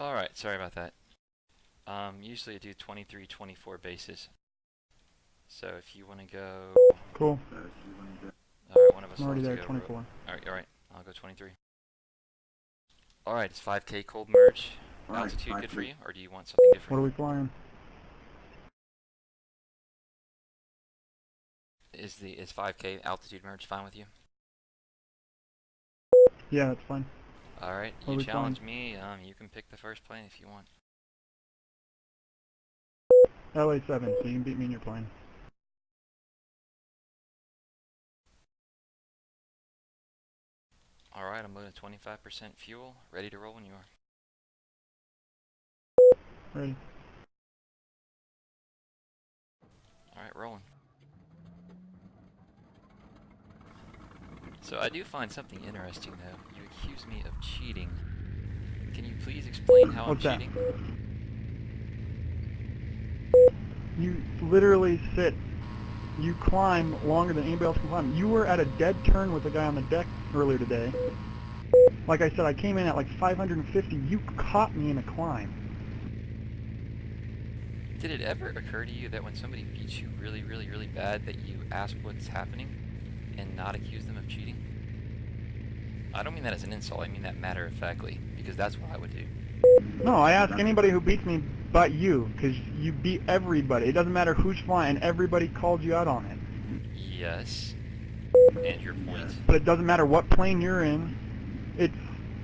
Alright, sorry about that. Usually I do 23, 24 bases. So if you want to go... Cool. Alright, one of us I'm will already have to there, go. 24. Alright, I'll go 23. Alright, is 5K cold merge altitude good for you, or do you want something What are different? we flying? Is 5K altitude merge fine with you? Yeah, that's fine. Alright, What you are we flying? challenge me, you can pick the first plane if you want. LA7, so you can beat me in your plane. Alright, I'm loading 25% fuel, ready to roll when you are. Ready. Alright, rolling. So I do find something interesting though. You accuse me of cheating. Can you please explain how What's I'm that? cheating? You literally sit. You climb longer than anybody else can climb. You were at a dead turn with a guy on the deck earlier today. Like I said, I came in at like 550. You caught me in a climb. Did it ever occur to you that when somebody beats you really, really, really bad that you ask what's happening and not accuse them of cheating? I don't mean that as an insult, I mean that matter-of-factly, because that's what I would do. No, I ask anybody who beats me but you, because you beat everybody. It doesn't matter who's flying. Everybody called you out on it. Yes. And your point. But it doesn't matter what plane you're in.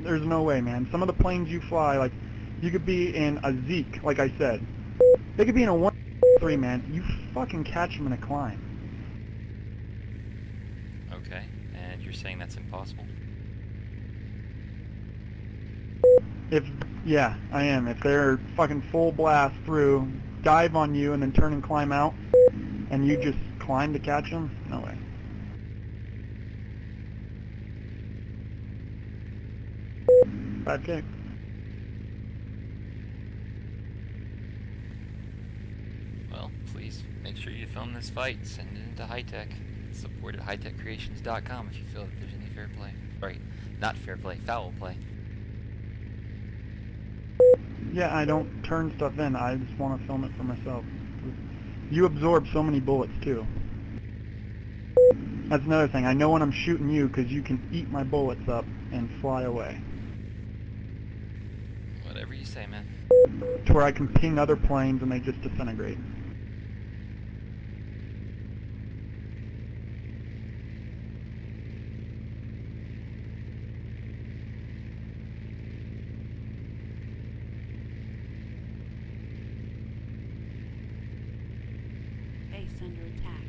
There's no way, man. Some of the planes you fly, like, you could be in a Zeke, like I said. They could be in a 1-3, man. You fucking catch them in a climb. Okay. And you're saying that's impossible? Yeah, I am. If they're fucking full blast through, dive on you, and then turn and climb out, and you just climb to catch them, no way. Bad kick. Well, please make sure you film this fight. Send it into High-Tech. Support at hightechcreations.com if you feel that there's any fair play. Right, not fair play, foul play. Yeah, I don't turn stuff in. I just want to film it for myself. You absorb so many bullets, too. That's another thing. I know when I'm shooting you because you can eat my bullets up and fly away. Whatever you say, man. To where I can ping other planes and they just disintegrate. Base under attack.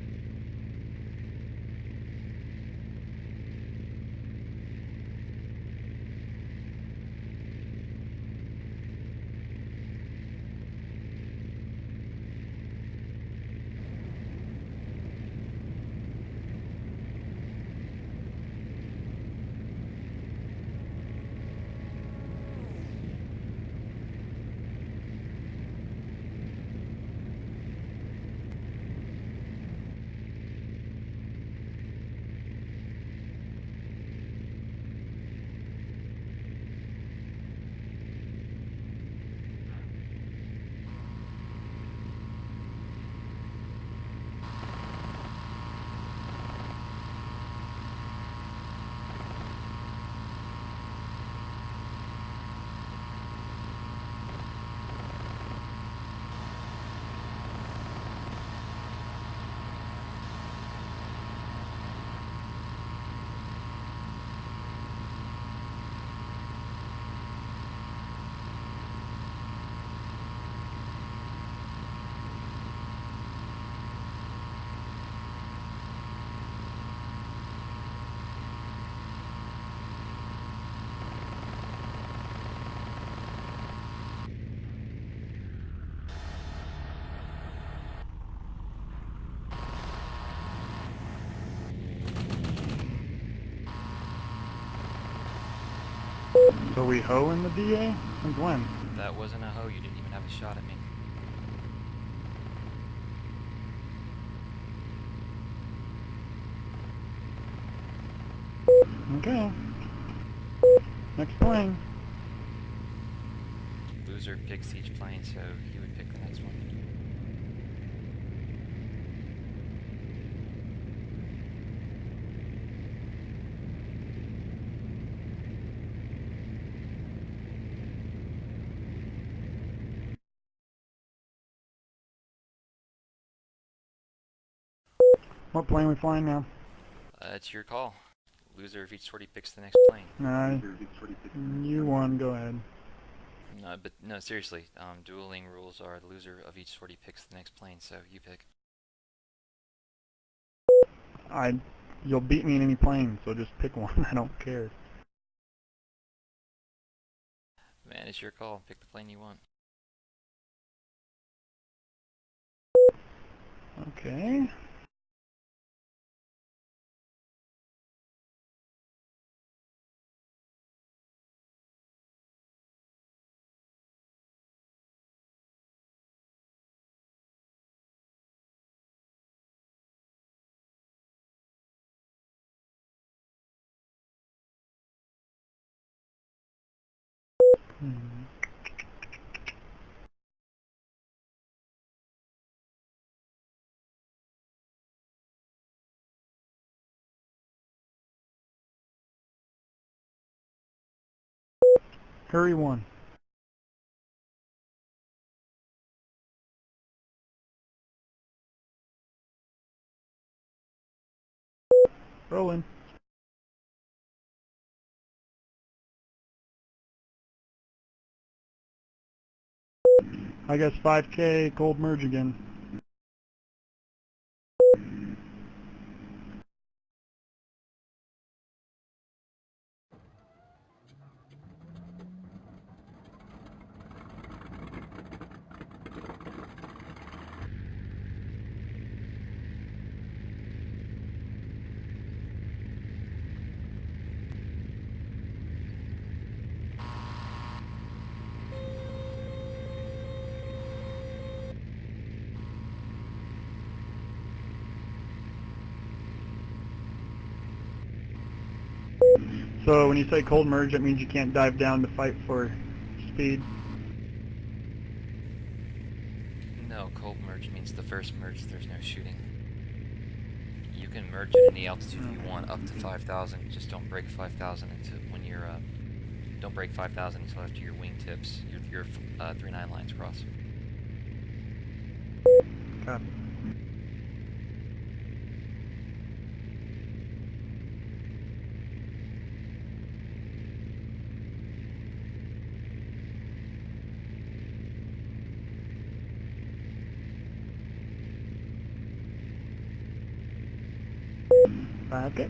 So we hoe in the DA? Since when? That wasn't a hoe, you didn't even have a shot at me. Okay. Next plane. loser picks each plane, so he would pick the next one. What plane we flying now? It's your call. Loser of each sortie picks the next plane. Nah, you won. Go ahead. No, but no, seriously. Dueling rules are the loser of each sortie picks the next plane, so you pick. You'll beat me in any plane, so just pick one. I don't care. Man, it's your call. Pick the plane you want. Okay. Hurry one. Rolling. I guess 5K cold merge again. So when you say cold merge, that means you can't dive down to fight for speed. No, cold merge means the first merge there's no shooting. You can merge at any altitude you want up to 5,000. Just don't break 5,000 until when you're don't break 5,000 until after your wingtips, your 3-9 lines cross. Copy. Okay.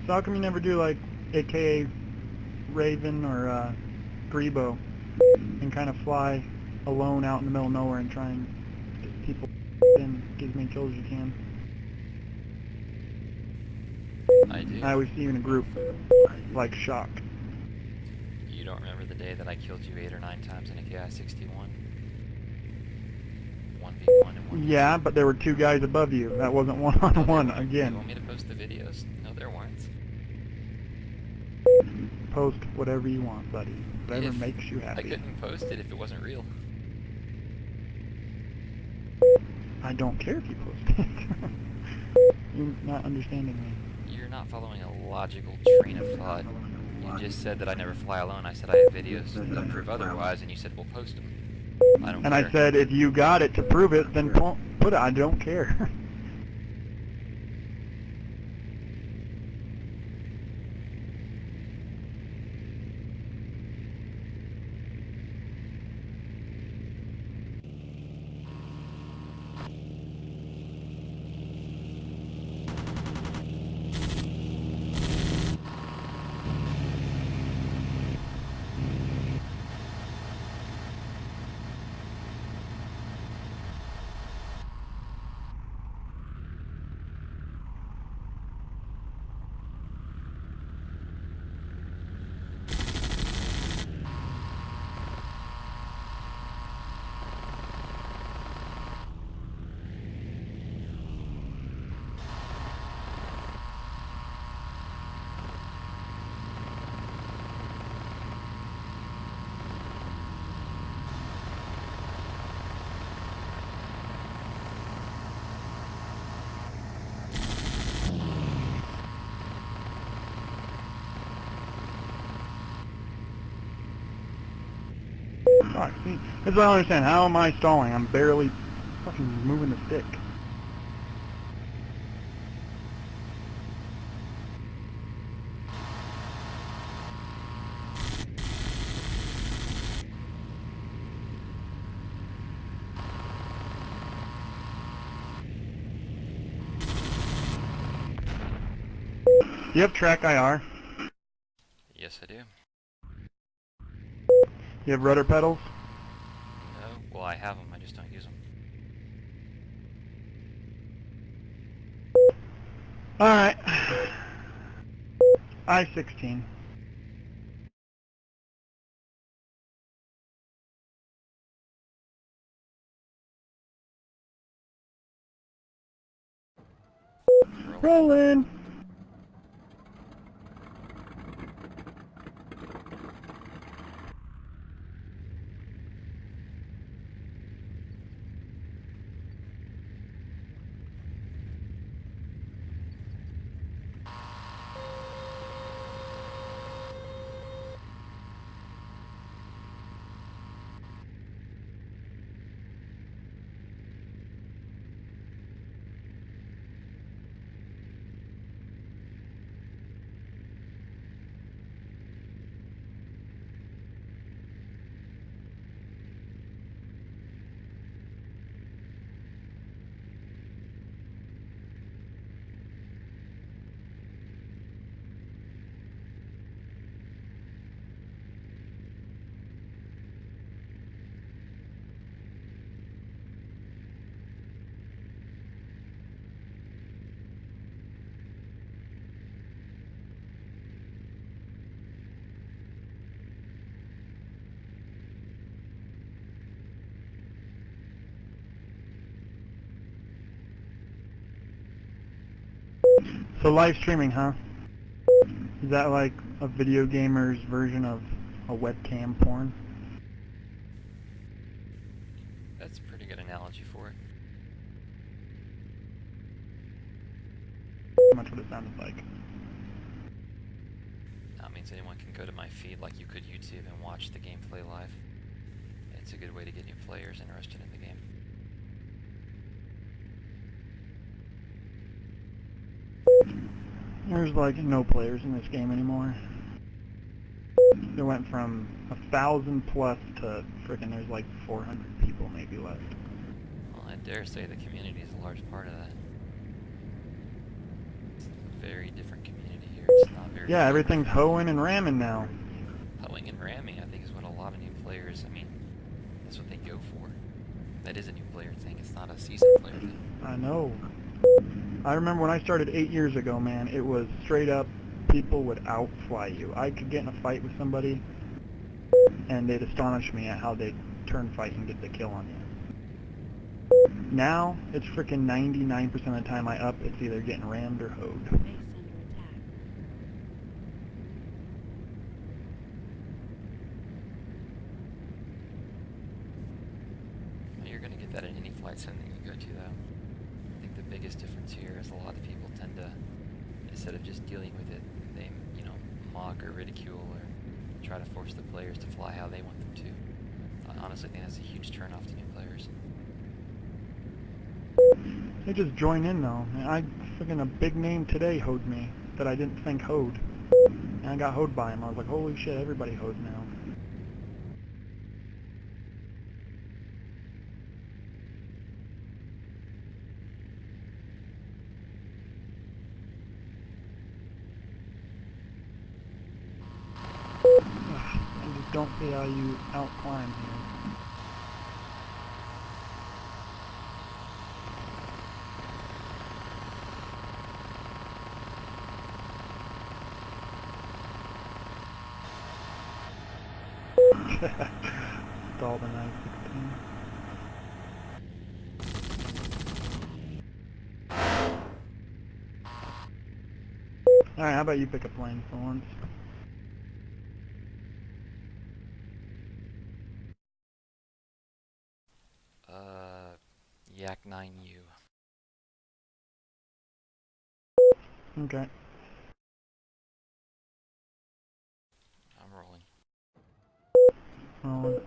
So how come you never do like AKA Raven or Grebo and kind of fly alone out in the middle of nowhere and try and get people in, get as many kills as you can? I do. I always see you in a group, like Shock. You don't remember the day that I killed you 8 or 9 times in a KI-61? 1v1 and 1v2? Yeah, but there were two guys above you. That wasn't one-on-one You again. want me to post the videos? No, there weren't. Post whatever you want, buddy. Whatever If makes you I happy. couldn't post it if it wasn't real. I don't care if you post it. You're not understanding me. You're not following a logical train of thought. You just said that I never fly alone. I said I have videos that prove otherwise, and you said we'll post them. I don't And care. I said, if you got it to prove it, then put it. I don't care. Fuck, see, that's what I don't understand. How am I stalling? I'm barely fucking moving the stick. You have track IR? Yes, I do. You have rudder pedals? No, well, I have them. I just don't use them. Alright. I-16. Rolling! So live streaming, huh? Is that like a video gamer's version of a webcam porn? That's a pretty good analogy for it. Pretty much what it sounded like. That means anyone can go to my feed like you could YouTube and watch the gameplay live. It's a good way to get new players interested in the game. There's like no players in this game anymore. It went from 1,000 plus to frickin' there's like 400 people maybe left. Well, I dare say the community is a large part of that. It's a very different community here. It's not very... Yeah, everything's hoeing and ramming now. Hoeing and ramming, I think, is what a lot of new players, I mean, that's what they go for. That is a new player thing. It's not a seasoned player thing. I know. I remember when I started 8 years ago, man, it was straight up people would outfly you. I could get in a fight with somebody and they'd astonish me at how they'd turn fight and get the kill on you. Now, it's frickin' 99% of the time I up, it's either getting rammed or hoed. Base under attack. You're going to get that in any flight sim that you go to, though. I think the biggest difference here is a lot of people tend to, instead of just dealing with it, they, you know, mock or ridicule or try to force the players to fly how they want them to. I honestly think that's a huge turnoff to new players. They just join in though. Frickin' a big name today hoed me that I didn't think hoed. And I got hoed by him. I was like, holy shit, everybody hoes now. I just don't see how you outclimb here. Stalled an I-16. Alright, how about you pick a plane for once? Yak 9U. Okay. I'm rolling. Rolling.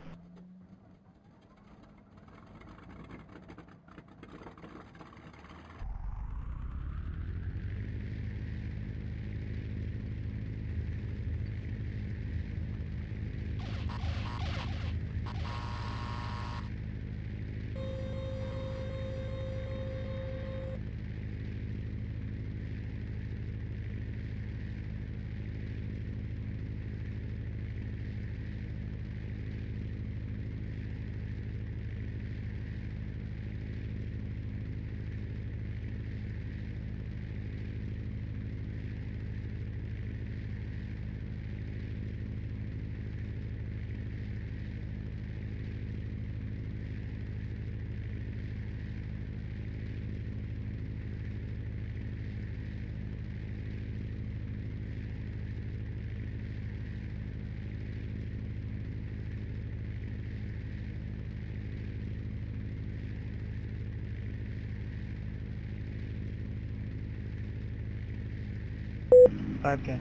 5K.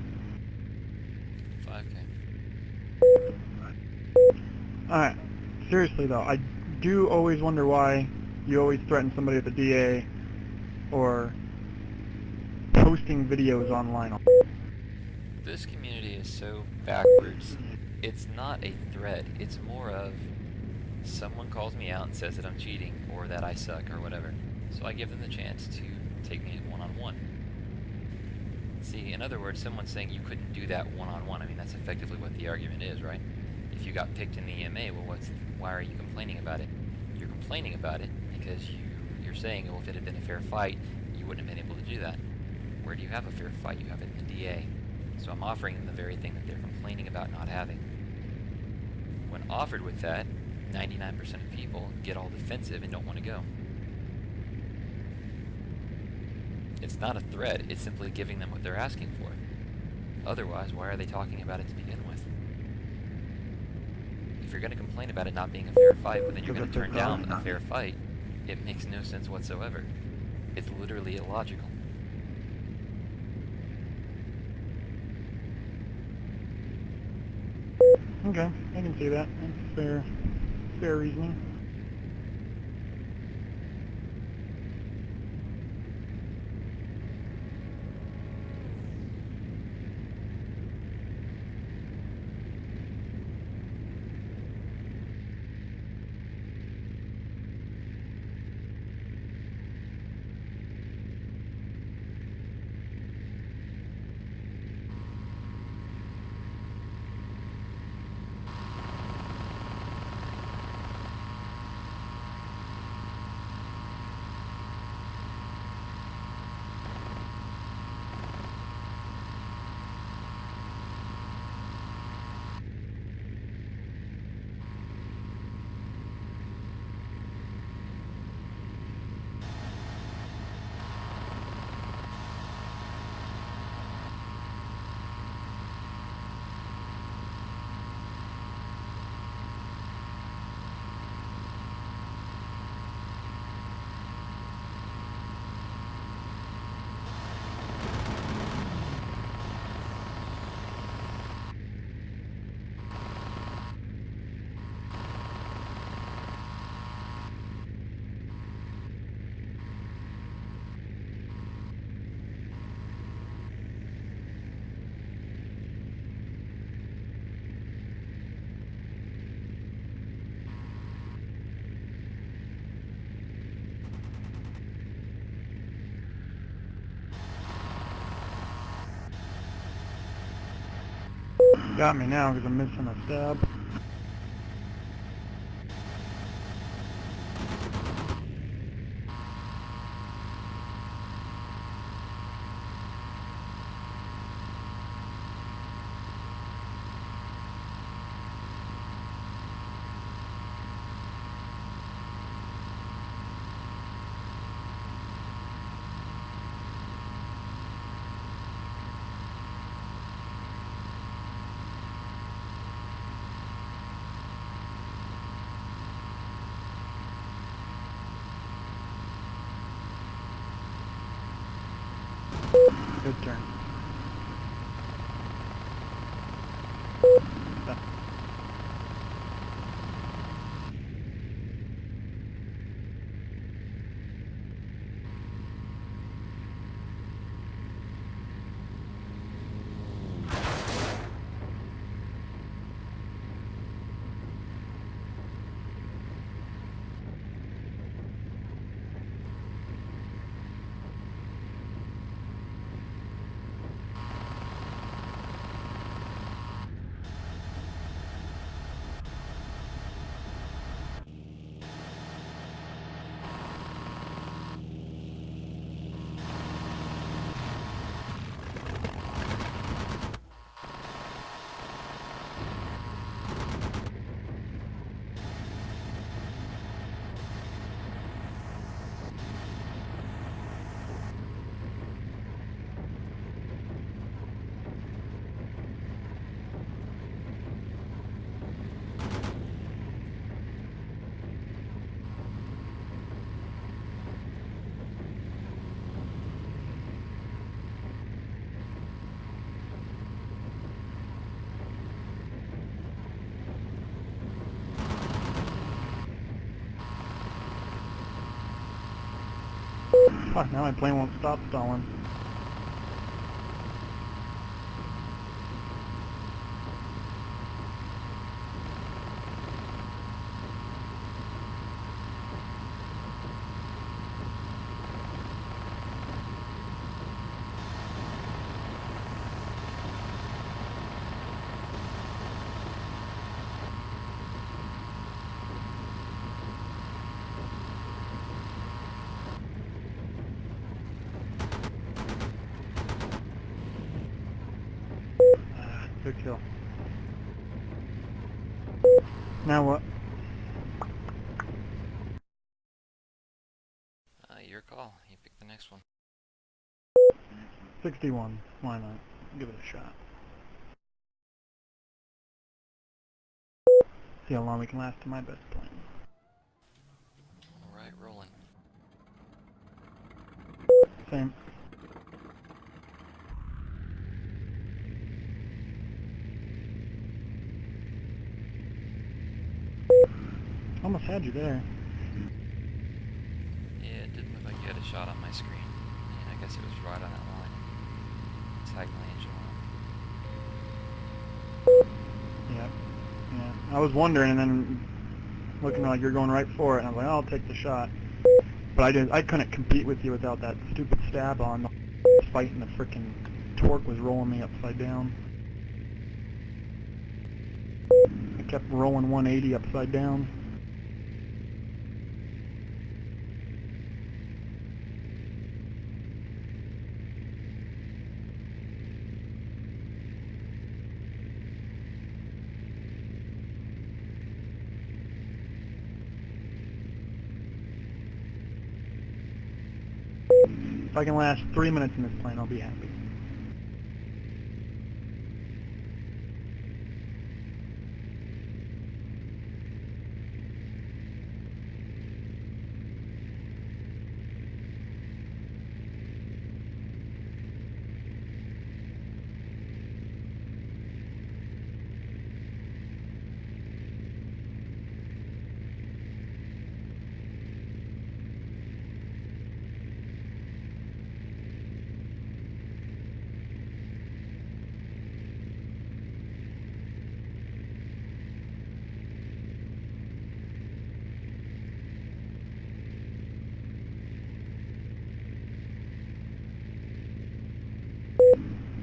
5K. Alright. Seriously though, I do always wonder why you always threaten somebody with a DA or posting videos online. This community is so backwards. It's not a threat. It's more of someone calls me out and says that I'm cheating or that I suck or whatever. So I give them the chance to take me one-on-one. See, in other words, someone's saying you couldn't do that one-on-one. I mean, that's effectively what the argument is, right? If you got picked in the EMA, well, why are you complaining about it? You're complaining about it because you're saying, well, if it had been a fair fight, you wouldn't have been able to do that. Where do you have a fair fight? You have it in the DA. So I'm offering them the very thing that they're complaining about not having. When offered with that, 99% of people get all defensive and don't want to go. It's not a threat, it's simply giving them what they're asking for. Otherwise, why are they talking about it to begin with? If you're going to complain about it not being a fair fight, but then you're going to turn down a fair fight, it makes no sense whatsoever. It's literally illogical. Okay, I can see that. That's fair reasoning. Got me now because I'm missing a stab. Good turn. Fuck, now my plane won't stop stalling. Good kill. Now what? Your call. You pick the next one. 61. Why not? Give it a shot. See how long we can last to my best plane. Alright, rolling. Same. Almost had you there. Yeah, it didn't look like you had a shot on my screen. And I guess it was right on that line. Tag my engine on. Yeah. Yeah. I was wondering, and then looking like you're going right for it, and I was like, oh, I'll take the shot. But I couldn't compete with you without that stupid stab on. Fighting the frickin' torque was rolling me upside down. I kept rolling 180 upside down. If I can last 3 minutes in this plane, I'll be happy.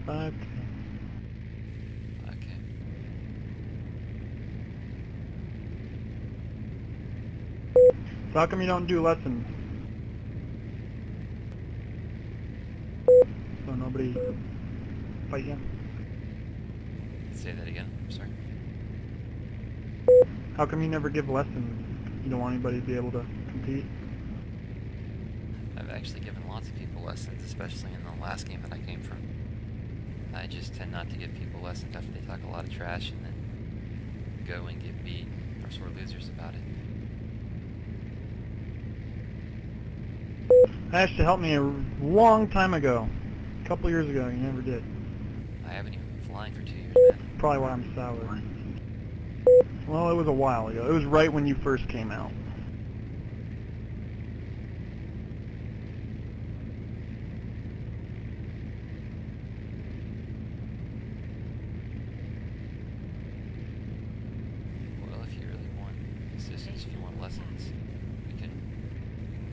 Five. Okay. So how come you don't do lessons? So nobody fight you? Say that again. I'm sorry. How come you never give lessons? You don't want anybody to be able to compete? I've actually given lots of people lessons, especially in the last game that I came from. I just tend not to give people lessons after they talk a lot of trash and then go and get beat or sore losers about it. That used to help me a long time ago. A couple years ago, you never did. I haven't even been flying for 2 years, man. Probably why I'm sour. Well, it was a while ago. It was right when you first came out. Well, if you really want assistance, if you want lessons, we can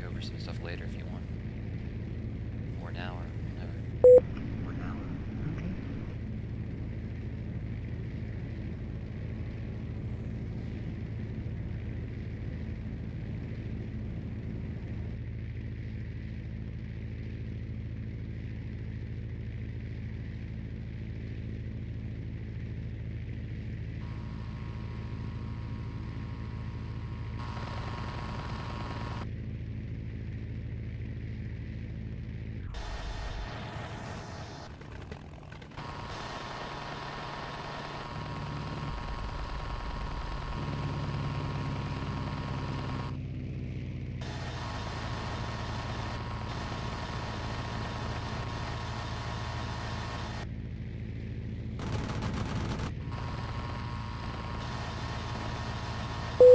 go over some stuff later if you want. Or now, or whenever. Okay.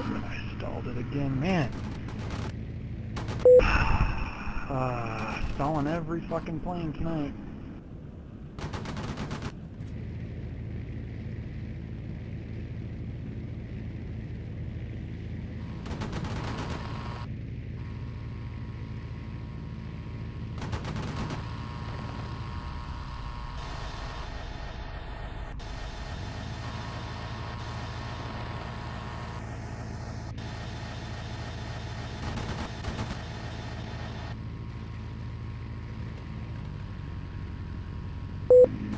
I stalled it again, man. installing every fucking plane tonight.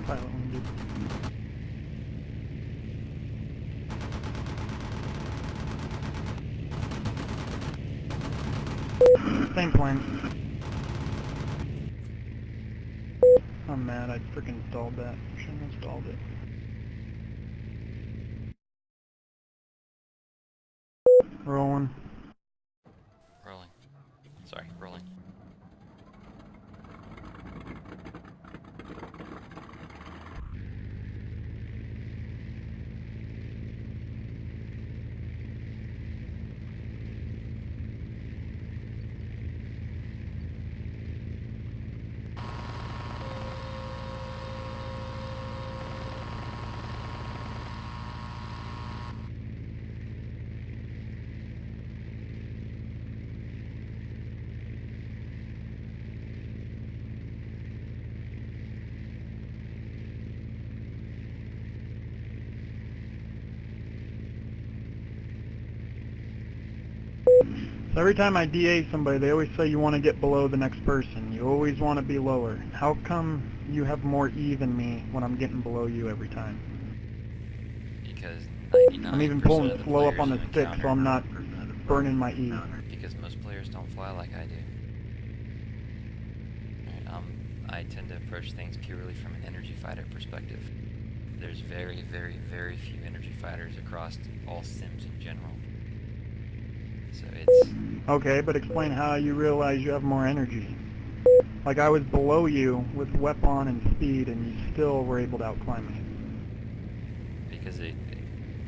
Pilot wounded. Same plane. I'm mad I freaking installed that. Shouldn't have installed it. Rolling. Rolling. Sorry, rolling. So every time I DA somebody, they always say you want to get below the next person. You always want to be lower. How come you have more E than me when I'm getting below you every time? Because 99% I'm even of pulling the slow up players on the you stick, so encounter- I'm not burning my E. Because most players don't fly like I do. I tend to approach things purely from an energy fighter perspective. There's very, very, very few energy fighters across all sims in general. So it's... Okay, but explain how you realize you have more energy. Like I was below you with weapon and speed, and you still were able to outclimb me. because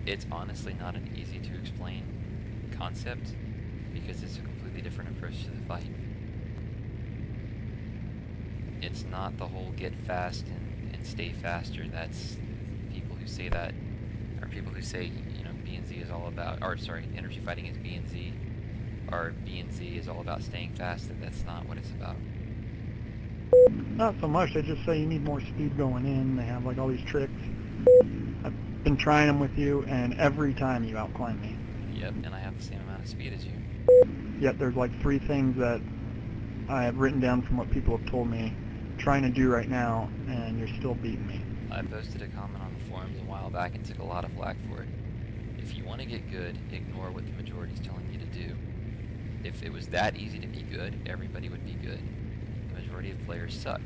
it's honestly not an easy to explain concept, because it's a completely different approach to the fight. It's not the whole get fast and stay faster. That's people who say that, or people who say, you know, B and Z is all about, or sorry, energy fighting is B and Z, or B and Z is all about staying fast. That's not what it's about. Not so much. They just say you need more speed going in. They have like all these tricks. I've been trying them with you, and every time you outclimb me. Yep, and I have the same amount of speed as you. Yet there's like 3 things that I have written down from what people have told me, trying to do right now, and you're still beating me. I posted a comment on the forums a while back and took a lot of flack for it. If you want to get good, ignore what the majority is telling you to do. If it was that easy to be good, everybody would be good. The majority of players suck.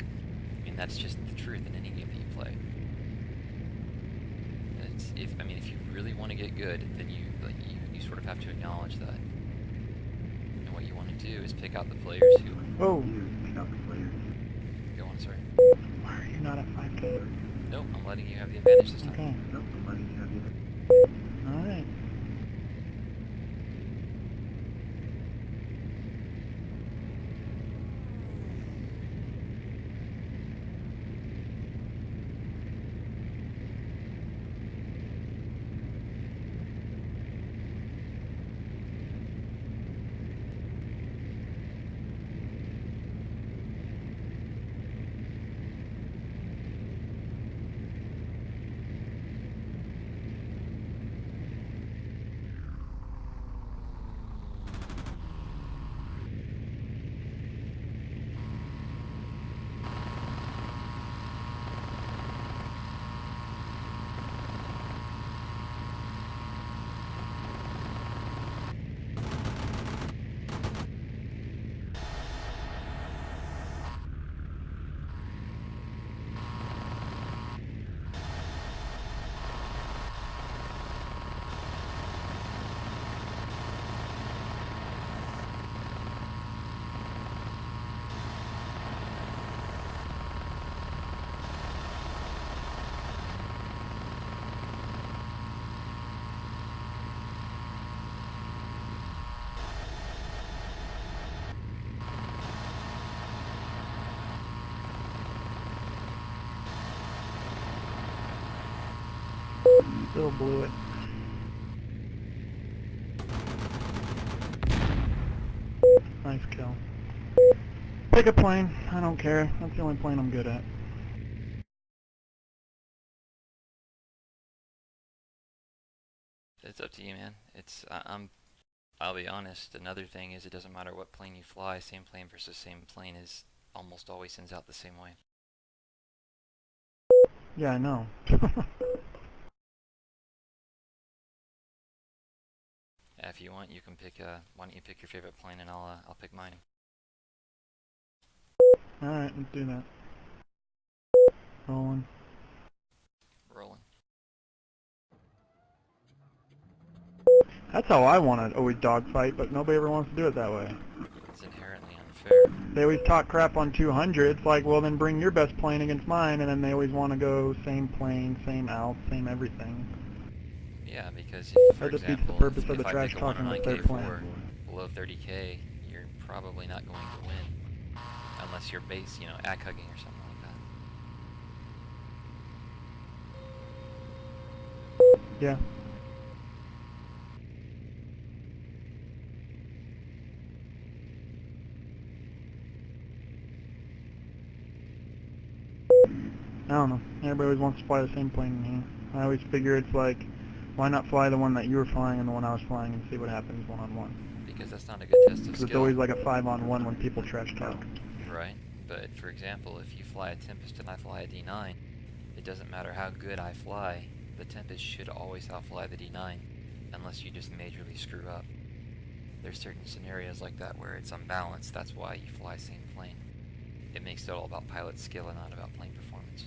I mean, that's just the truth in any game that you play. If you really want to get good, then you sort of have to acknowledge that. And what you want to do is pick out the players who... Oh, Go on, sorry. why are you not at 5K? Nope, I'm letting you have the advantage this time. Okay. Alright. Still blew it. Nice kill. Pick a plane. I don't care. That's the only plane I'm good at. It's up to you, man. I'll be honest, another thing is it doesn't matter what plane you fly, same plane versus same plane is almost always sends out the same way. Yeah, I know. If you want, you can pick, why don't you pick your favorite plane and I'll pick mine. Alright, let's do that. Rolling. Rolling. That's how I want to always dogfight, but nobody ever wants to do it that way. It's inherently unfair. They always talk crap on 200. It's like, well, then bring your best plane against mine, and then they always want to go same plane, same out, same everything. Yeah, because if, for That defeats the example, purpose of if the I trash pick a talking with their 109K4 plane. below 30K, you're probably not going to win. Unless you're base, you know, ack hugging or something like that. Yeah. I don't know. Everybody always wants to fly the same plane in here. I always figure it's like, why not fly the one that you were flying and the one I was flying and see what happens one-on-one? Because that's not a good test of Because skill. it's always like a 5-on-1 when people trash talk. Right, but for example, if you fly a Tempest and I fly a D9, it doesn't matter how good I fly, the Tempest should always outfly the D9, unless you just majorly screw up. There's certain scenarios like that where it's unbalanced, that's why you fly same plane. It makes it all about pilot skill and not about plane performance.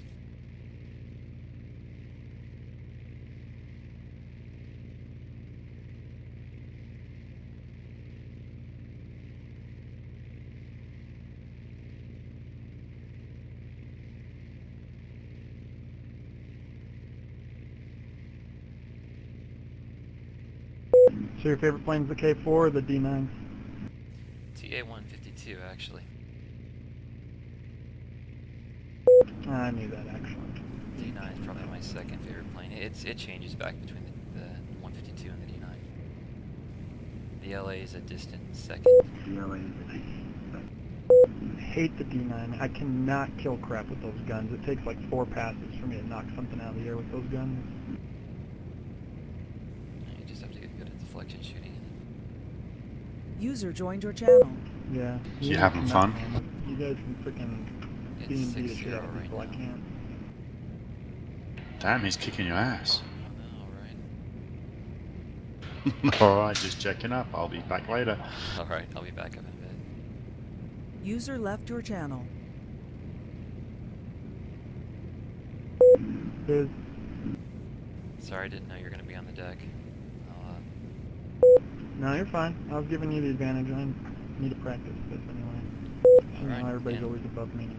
So your favorite plane's the K4 or the D9? TA-152 actually. I knew that actually. D9 is probably my second favorite plane. It changes back between the 152 and the D9. The LA is a distant second. I hate the D9. I cannot kill crap with those guns. It takes like 4 passes for me to knock something out of the air with those guns. You just have to get good at deflection shooting. User joined your channel. Yeah. You having fun? Man. You guys can freaking It's D&D the shit 6-0 out of right people. I now. can't. Damn, he's kicking your ass. I know, right? Alright, just checking up. I'll be back later. Alright, I'll be back up in a bit. User left your channel. Biz. Sorry, I didn't know you were going to be on the deck. No, you're fine. I was giving you the advantage. I need to practice this anyway. You know, Alright, everybody's and- always above me anyway.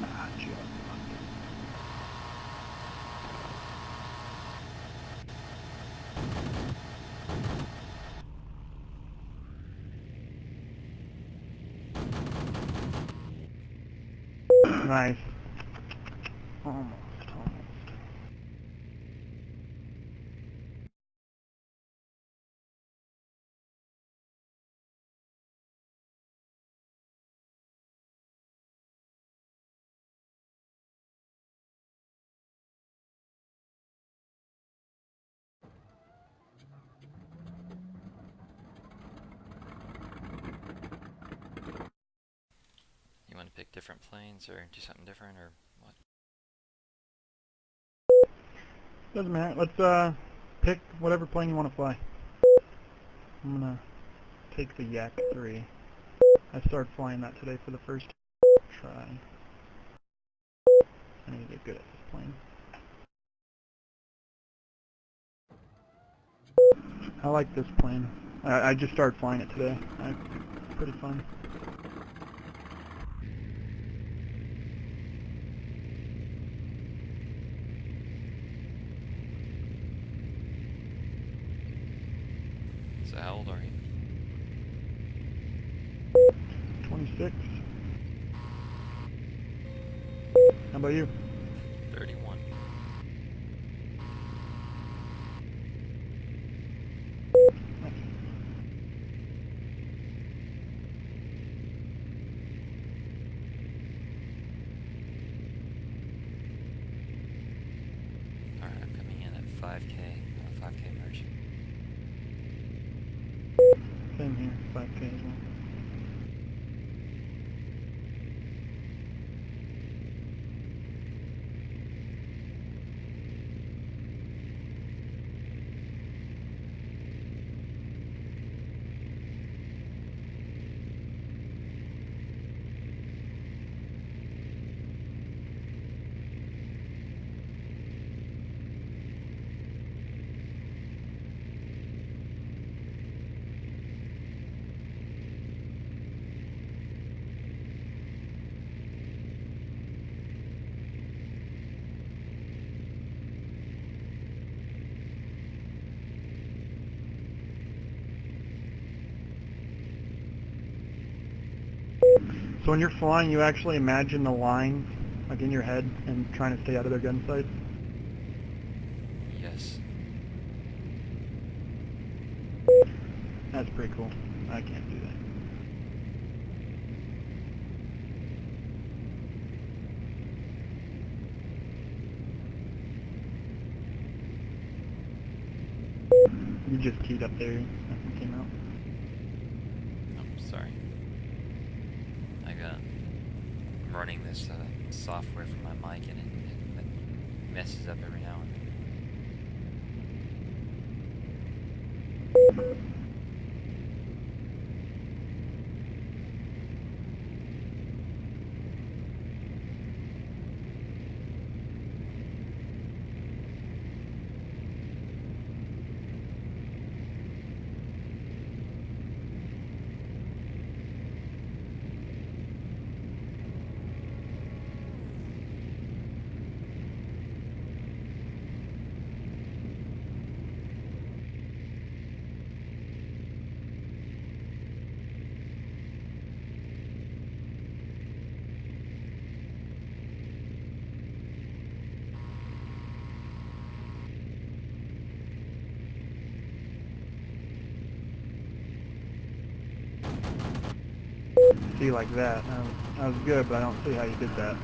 Ah, just fucked it. Nice. Almost. different planes or do something different or what? Doesn't matter. Let's pick whatever plane you want to fly. I'm gonna take the Yak 3. I started flying that today for the first try. I need to get good at this plane. I like this plane. I just started flying it today. It's pretty fun. So how old are you? 26. How about you? 31. Nice. Alright, I'm coming in at 5K, 5K merge. Same here, 5K as well. So when you're flying, you actually imagine the lines, like in your head, and trying to stay out of their gun sights? Yes. That's pretty cool. I can't do that. You just keyed up there. Nothing came out. Oh, sorry. I'm running this software for my mic and it messes up every now and then. See, like that. That was good, but I don't see how you did that.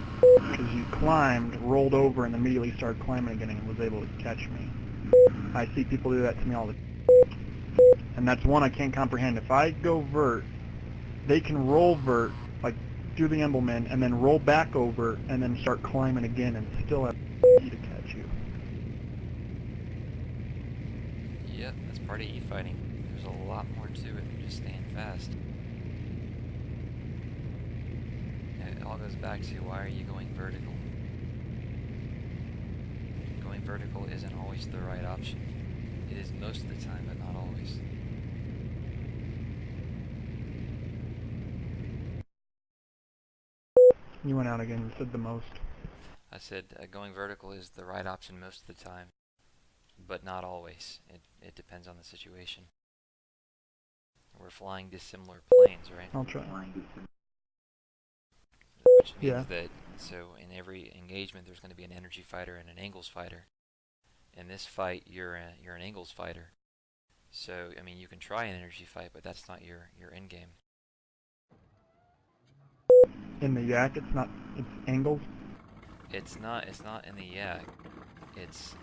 Because you climbed, rolled over, and immediately started climbing again and was able to catch me. I see people do that to me all the time. And that's one I can't comprehend. If I go vert, they can roll vert, like do the emblem in, and then roll back over, and then start climbing again and still have to catch you. Yep, that's part of E-fighting. There's a lot more to it than just staying fast. It all goes back to why are you going vertical? Going vertical isn't always the right option. It is most of the time, but not always. You went out again and said the most. I said going vertical is the right option most of the time, but not always. It depends on the situation. We're flying dissimilar planes, right? I'll try. Which means Yeah. that, so in every engagement there's going to be an energy fighter and an angles fighter. In this fight, you're an angles fighter. So, I mean, you can try an energy fight, but that's not your end game. In the Yak, it's angles. It's not in the Yak. It's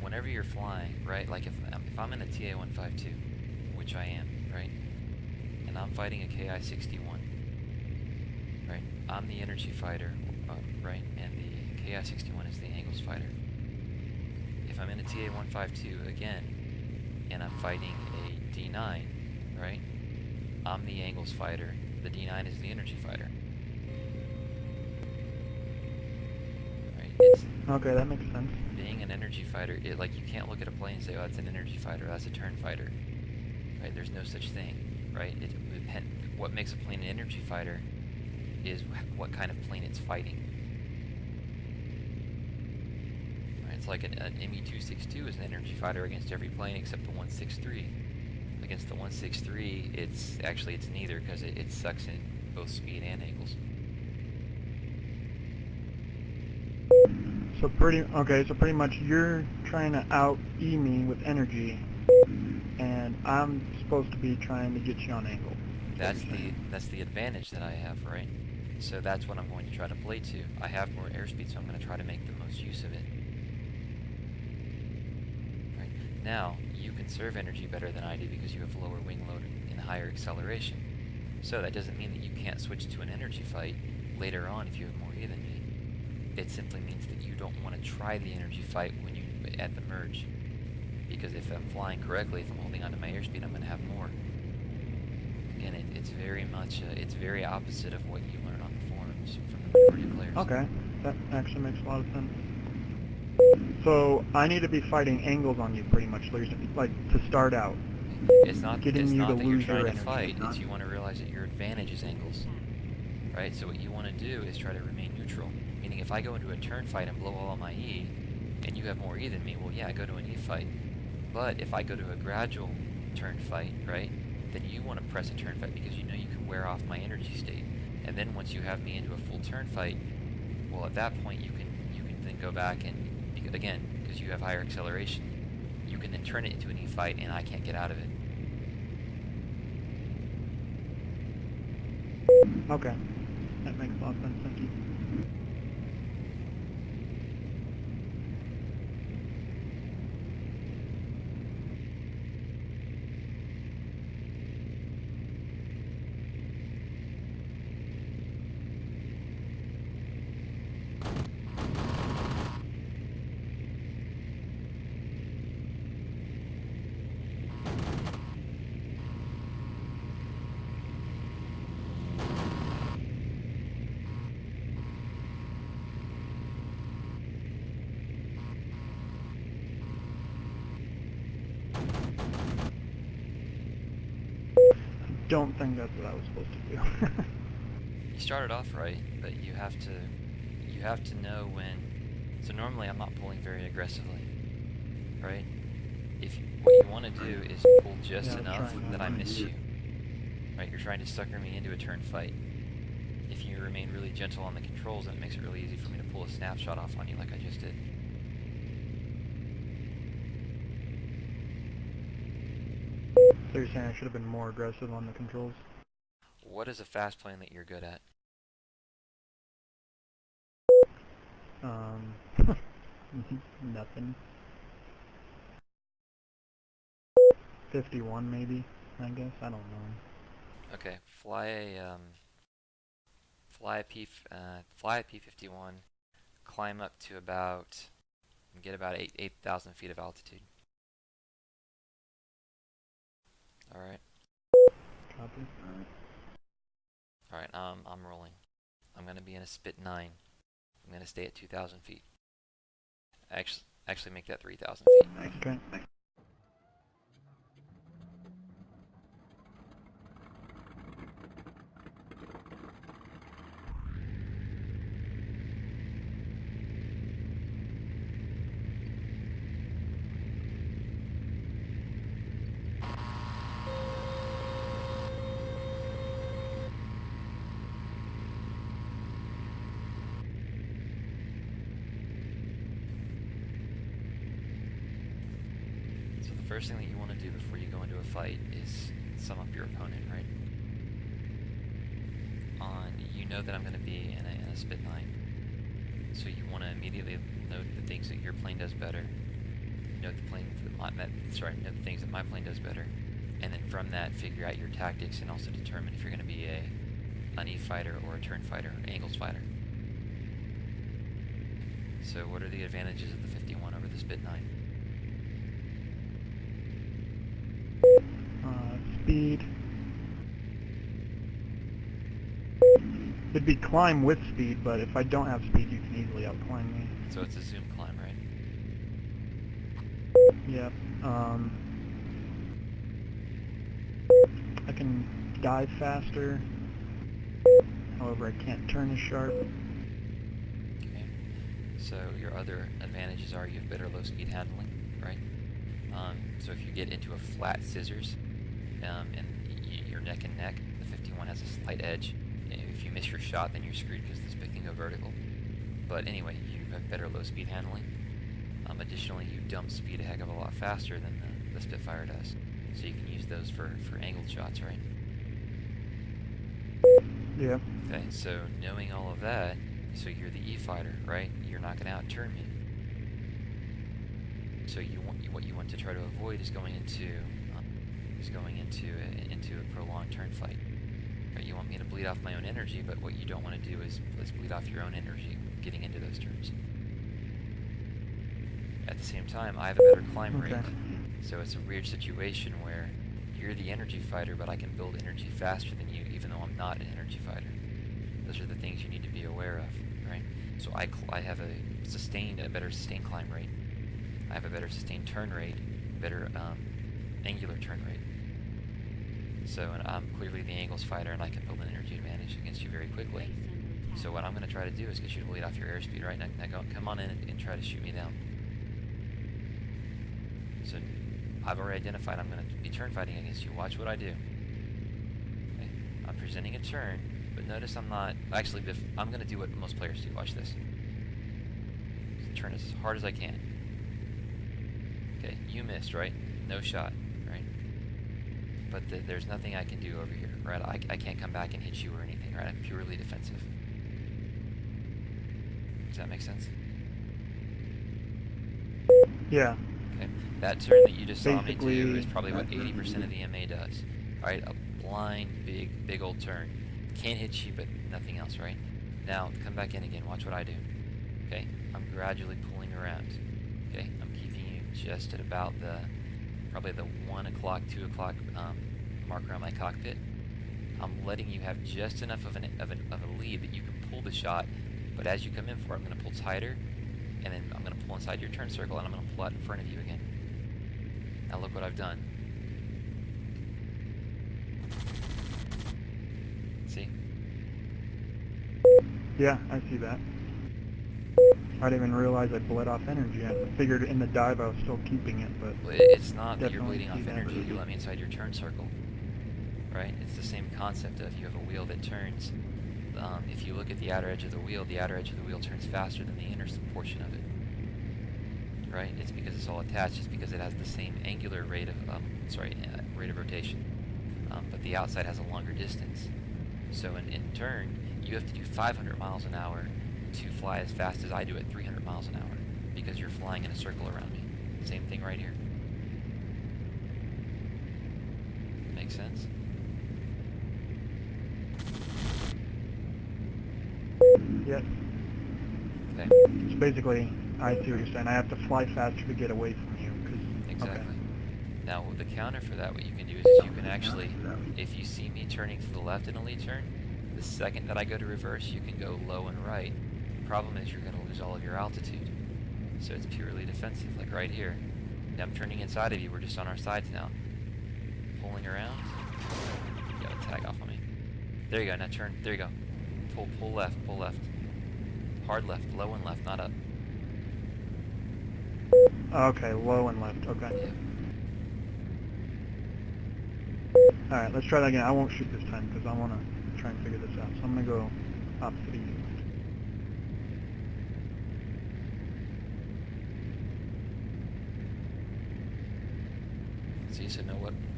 whenever you're flying, right? Like if I'm in a TA-152, which I am, right? And I'm fighting a KI-61. right? I'm the energy fighter, right? And the KI-61 is the angles fighter. If I'm in a TA-152 again, and I'm fighting a D9, right? I'm the angles fighter. The D9 is the energy fighter. Right? It's Okay, that makes sense. being an energy fighter. Like you can't look at a plane and say, "Oh, that's an energy fighter. That's a turn fighter." Right? There's no such thing. Right? What makes a plane an energy fighter is what kind of plane it's fighting. Right? It's like an ME-262 is an energy fighter against every plane except the 163. Against the 163, it's neither, because it sucks in both speed and angles. So pretty much you're trying to out-E me with energy, and I'm supposed to be trying to get you on angle. That's the advantage that I have, right? So that's what I'm going to try to play to. I have more airspeed, so I'm going to try to make the most use of it. Right? Now, you conserve energy better than I do because you have lower wing load and higher acceleration. So that doesn't mean that you can't switch to an energy fight later on if you have more E than me. It simply means that you don't want to try the energy fight when you at the merge. Because if I'm flying correctly, if I'm holding onto my airspeed, I'm going to have more. Again, it's very much, it's very opposite of what you learn on the forums from the majority of players. Okay, that actually makes a lot of sense. So I need to be fighting angles on you pretty much, like to start out. It's not that you're trying to fight, it's you want to realize that your advantage is angles. Right? So what you want to do is try to remain neutral. Meaning if I go into a turn fight and blow all of my E, and you have more E than me, well yeah, go to an E fight. But if I go to a gradual turn fight, right, then you want to press a turn fight because you know you can wear off my energy state. And then once you have me into a full turn fight, well at that point you can then go back and, again, because you have higher acceleration, you can then turn it into an E fight and I can't get out of it. Okay, that makes a lot of sense, thank you. Don't think that's what I was supposed to do. You started off right, but you have to know when. So normally I'm not pulling very aggressively, right? What you want to do is pull just enough that I miss you, right? You're trying to sucker me into a turn fight. If you remain really gentle on the controls, then it makes it really easy for me to pull a snapshot off on you like I just did. So you're saying I should have been more aggressive on the controls? What is a fast plane that you're good at? Nothing. 51 maybe, I guess, I don't know. Okay, fly a P-51, climb up to get about 8,000 feet of altitude. Alright. Copy. Alright, I'm rolling. I'm going to be in a spit 9. I'm going to stay at 2,000 feet. Actually make that 3,000 feet. Okay. So the first thing that you want to do before you go into a fight is sum up your opponent, right? You know that I'm going to be in a spit 9. So you want to immediately note the things that your plane does better. Note the things that my plane does better. And then from that, figure out your tactics and also determine if you're going to be an E fighter or a turn fighter, or angles fighter. So what are the advantages of the 51 over the Spit 9? Speed. It'd be climb with speed, but if I don't have speed, you can easily outclimb me. So it's a zoom climb, right? Yep. I can dive faster. However, I can't turn as sharp. Okay. So your other advantages are you have better low speed handling, right? So if you get into a flat scissors, and you're neck and neck, the 51 has a slight edge. If you miss your shot, then you're screwed because the Spit can go vertical. But anyway, you have better low speed handling. Additionally, you dump speed a heck of a lot faster than the Spitfire does. So you can use those for angled shots, right? Yeah. Okay, so knowing all of that, so you're the E fighter, right? You're not going to outturn me. So what you want to try to avoid is going into a prolonged turn fight. Right? You want me to bleed off my own energy, but what you don't want to do is bleed off your own energy getting into those turns. At the same time, I have a better climb rate, so it's a weird situation where you're the energy fighter, but I can build energy faster than you, even though I'm not an energy fighter. Those are the things you need to be aware of, right? So I have a better sustained climb rate. I have a better sustained turn rate, better angular turn rate. So and I'm clearly the angles fighter, and I can build an energy advantage against you very quickly. Base under attack. So what I'm going to try to do is get you to bleed off your airspeed, right? Now come on in and try to shoot me down. So I've already identified I'm going to be turn fighting against you. Watch what I do. Okay. I'm presenting a turn, but notice I'm not... Actually, I'm going to do what most players do. Watch this. Turn as hard as I can. Okay, you missed, right? No shot, right? But there's nothing I can do over here, right? I can't come back and hit you or anything, right? I'm purely defensive. Does that make sense? Yeah. Okay. That turn that you just saw me do Basically, is probably what 80% of the MA does. Right? A blind, big old turn. Can't hit you, but nothing else, right? Now, come back in again. Watch what I do. Okay? I'm gradually pulling around. Okay? I'm keeping you just at about probably the 1 o'clock, 2 o'clock marker on my cockpit. I'm letting you have just enough of a lead that you can pull the shot, but as you come in for it, I'm going to pull tighter, and then I'm going to pull inside your turn circle, and I'm going to pull out in front of you again. Now look what I've done. See? Yeah, I see that. I didn't even realize I bled off energy. I figured in the dive I was still keeping it, but... Well, it's not that you're definitely bleeding see off that. energy. You let me inside your turn circle. Right? It's the same concept of you have a wheel that turns. If you look at the outer edge of the wheel turns faster than the inner portion of it. Right? It's because it's all attached. It's because it has the same angular rate of rate of rotation, but the outside has a longer distance. So in turn, you have to do 500 miles an hour to fly as fast as I do at 300 miles an hour, because you're flying in a circle around me. Same thing right here. Make sense? Yes. Okay. So basically, I see what you're saying. I have to fly faster to get away from you. Exactly. Okay. Now, with the counter for that, what you can do is you can actually, if you see me turning to the left in a lead turn, the second that I go to reverse, you can go low and right. The problem is you're going to lose all of your altitude. So it's purely defensive, like right here. Now I'm turning inside of you. We're just on our sides now. Pulling around. You got to tag off on me. There you go. Now turn. There you go. Pull left. Pull left. Hard left. Low and left, not up. Okay, low and left. Okay. Yeah. Alright, let's try that again. I won't shoot this time because I want to try and figure this out. So I'm going to go opposite of you. See, so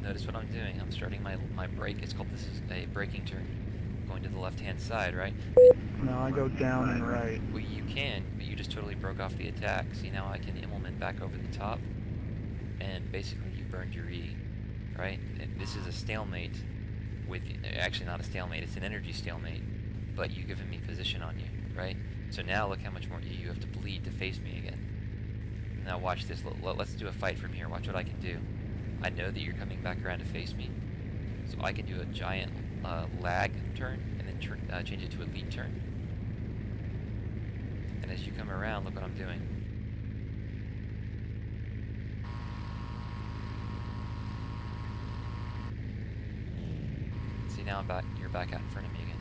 notice what I'm doing. I'm starting my brake. This is a braking turn. Going to the left-hand side, right? No, I go down and right. Well, you can, but you just totally broke off the attack. See, now I can implement back over the top, and basically you burned your E, right? And this is a stalemate with you. Actually, not a stalemate. It's an energy stalemate, but you've given me position on you, right? So now look how much more you have to bleed to face me again. Now watch this. Let's do a fight from here. Watch what I can do. I know that you're coming back around to face me, so I can do a giant lag turn and then change it to a lead turn. And as you come around, look what I'm doing. See, now I'm back. You're back out in front of me again.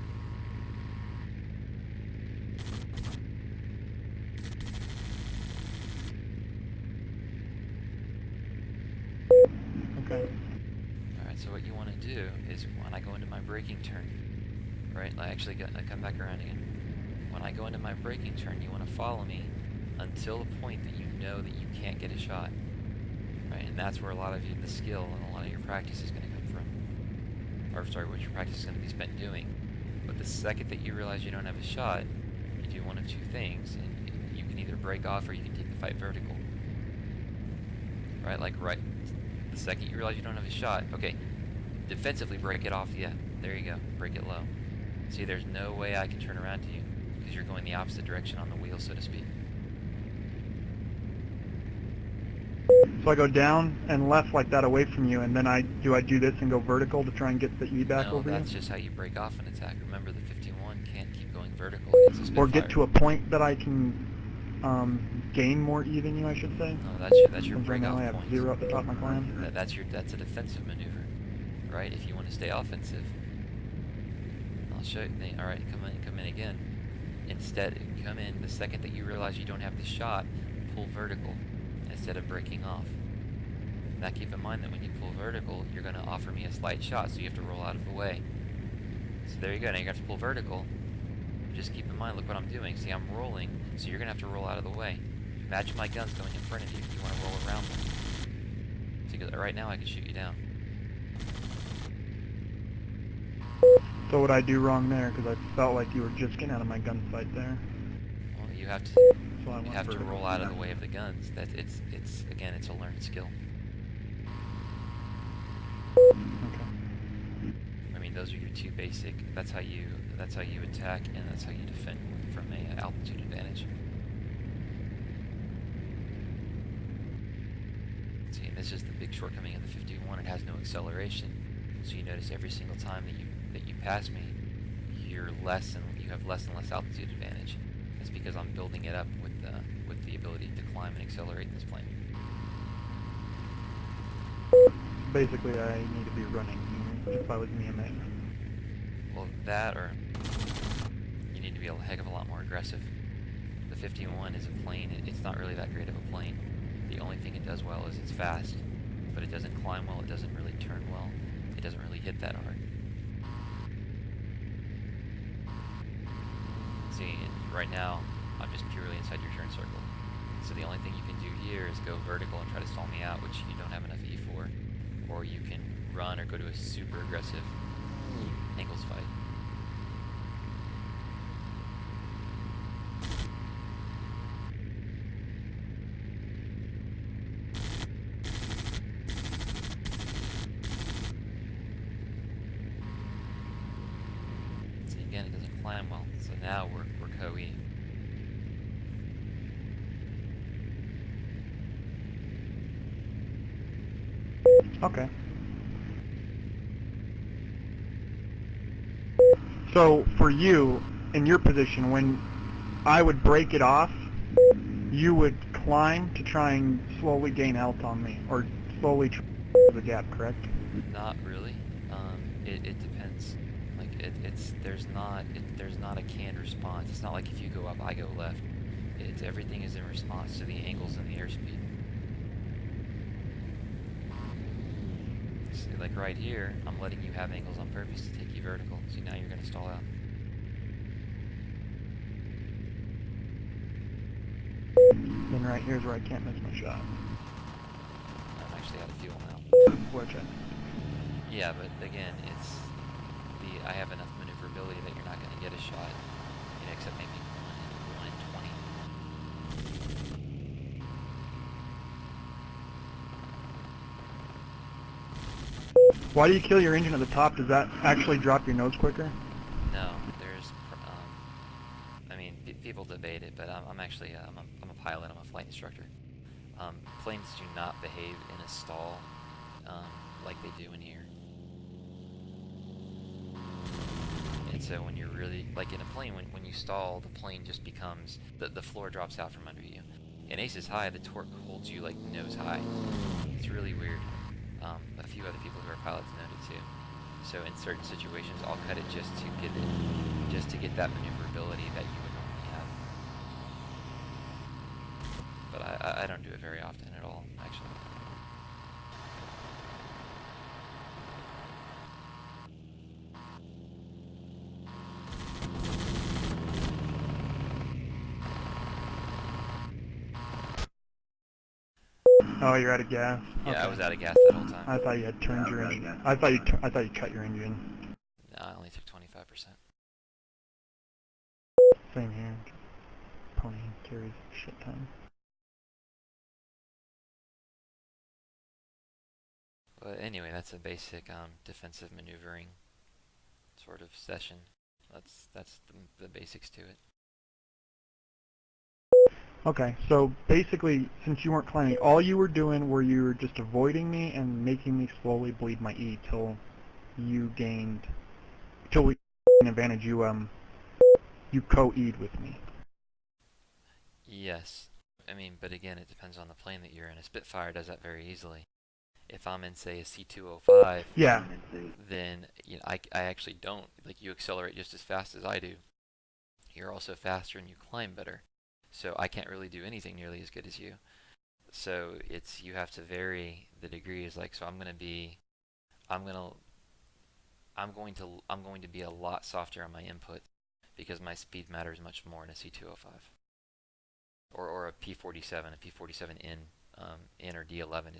Okay. Alright, so what you want to do is when I go into my braking turn, right, I come back around again. When I go into my braking turn, you want to follow me until the point that you know that you can't get a shot. Right, and that's where a lot of the skill and a lot of your practice is going to come from. Or, sorry, what your practice is going to be spent doing. But the second that you realize you don't have a shot, you do one of two things. And you can either break off or you can take the fight vertical. Right, the second you realize you don't have a shot, okay, defensively break it off, yeah, there you go, break it low. See, there's no way I can turn around to you, because you're going the opposite direction on the wheel, so to speak. So I go down and left like that away from you, and then do I do this and go vertical to try and get the E back No, over you? that's just how you break off an attack. Remember, the 51 can't keep going vertical against a Or Spitfire. get to a point that I can gain more E than you, I should say? No, that's your Since right break now off I have point. 0 at the top of my climb. That's a defensive maneuver, right? If you want to stay offensive, I'll show you. All right, come in again. Instead, come in the second that you realize you don't have the shot, pull vertical instead of breaking off. Now keep in mind that when you pull vertical, you're going to offer me a slight shot, so you have to roll out of the way. So there you go. Now you have to pull vertical. Just keep in mind, look what I'm doing. See, I'm rolling, so you're going to have to roll out of the way. Imagine my gun's going in front of you. You want to roll around them. See, 'cause right now I can shoot you down. So what I do wrong there? Because I felt like you were just getting out of my gun sight there. Well, you have to So I went to vertical. roll out of the way of the guns. It's again, it's a learned skill. Okay. I mean, those are your two basic. That's how you attack, and that's how you defend from a altitude advantage. See, and this is the big shortcoming of the 51. It has no acceleration, so you notice every single time that you pass me, you have less and less altitude advantage. It's because I'm building it up with the ability to climb and accelerate in this plane. Basically, I need to be running if I was me and mate. Well, that or you need to be a heck of a lot more aggressive. The 51 is a plane. It's not really that great of a plane. The only thing it does well is it's fast, but it doesn't climb well. It doesn't really turn well. It doesn't really hit that hard. See, and right now I'm just purely inside your turn circle. So the only thing you can do here is go vertical and try to stall me out, which you don't have enough E for. Or you can run or go to a super aggressive angles fight. See, again, it doesn't climb well, so now we're co-E. Okay. So for you, in your position, when I would break it off, you would climb to try and slowly gain health on me, or slowly try the gap, correct? Not really. It depends. Like there's not a canned response. It's not like if you go up, I go left. Everything is in response to the angles and the airspeed. See, like right here, I'm letting you have angles on purpose to take you vertical. See, now you're going to stall out. Then right here's where I can't miss my shot. I'm actually out of fuel now. Which Yeah, but again, I have enough maneuverability that you're not going to get a shot, except maybe 1 in 20. Why do you kill your engine at the top? Does that actually drop your nose quicker? No, I mean, people debate it, but I'm actually, I'm a pilot, I'm a flight instructor. Planes do not behave in a stall like they do in here. And so when you're really, like in a plane, when you stall, the plane just becomes, the floor drops out from under you. In ACES high, the torque holds you like nose high. It's really weird. A few other people who are pilots know it too. So in certain situations, I'll cut it just to get that maneuverability that you would normally have. But I don't do it very often at all, actually. Oh, you're out of gas. Yeah, Okay. I was out of gas that whole time. I thought you had turned your engine. I thought you cut your engine. No, I only took 25%. Same here. Pony carries shit ton. But anyway, that's a basic defensive maneuvering sort of session. That's the basics to it. Okay, so basically, since you weren't climbing, all you were doing were you were just avoiding me and making me slowly bleed my E till we gained an advantage. You co-E'd with me. Yes. I mean, but again, it depends on the plane that you're in. A Spitfire does that very easily. If I'm in, say, a C205, Yeah. then I actually don't. Like, you accelerate just as fast as I do. You're also faster and you climb better. So I can't really do anything nearly as good as you. So you have to vary the degrees. Like, so I'm going to be a lot softer on my input because my speed matters much more in a C205 or a P47. A P47 in or D11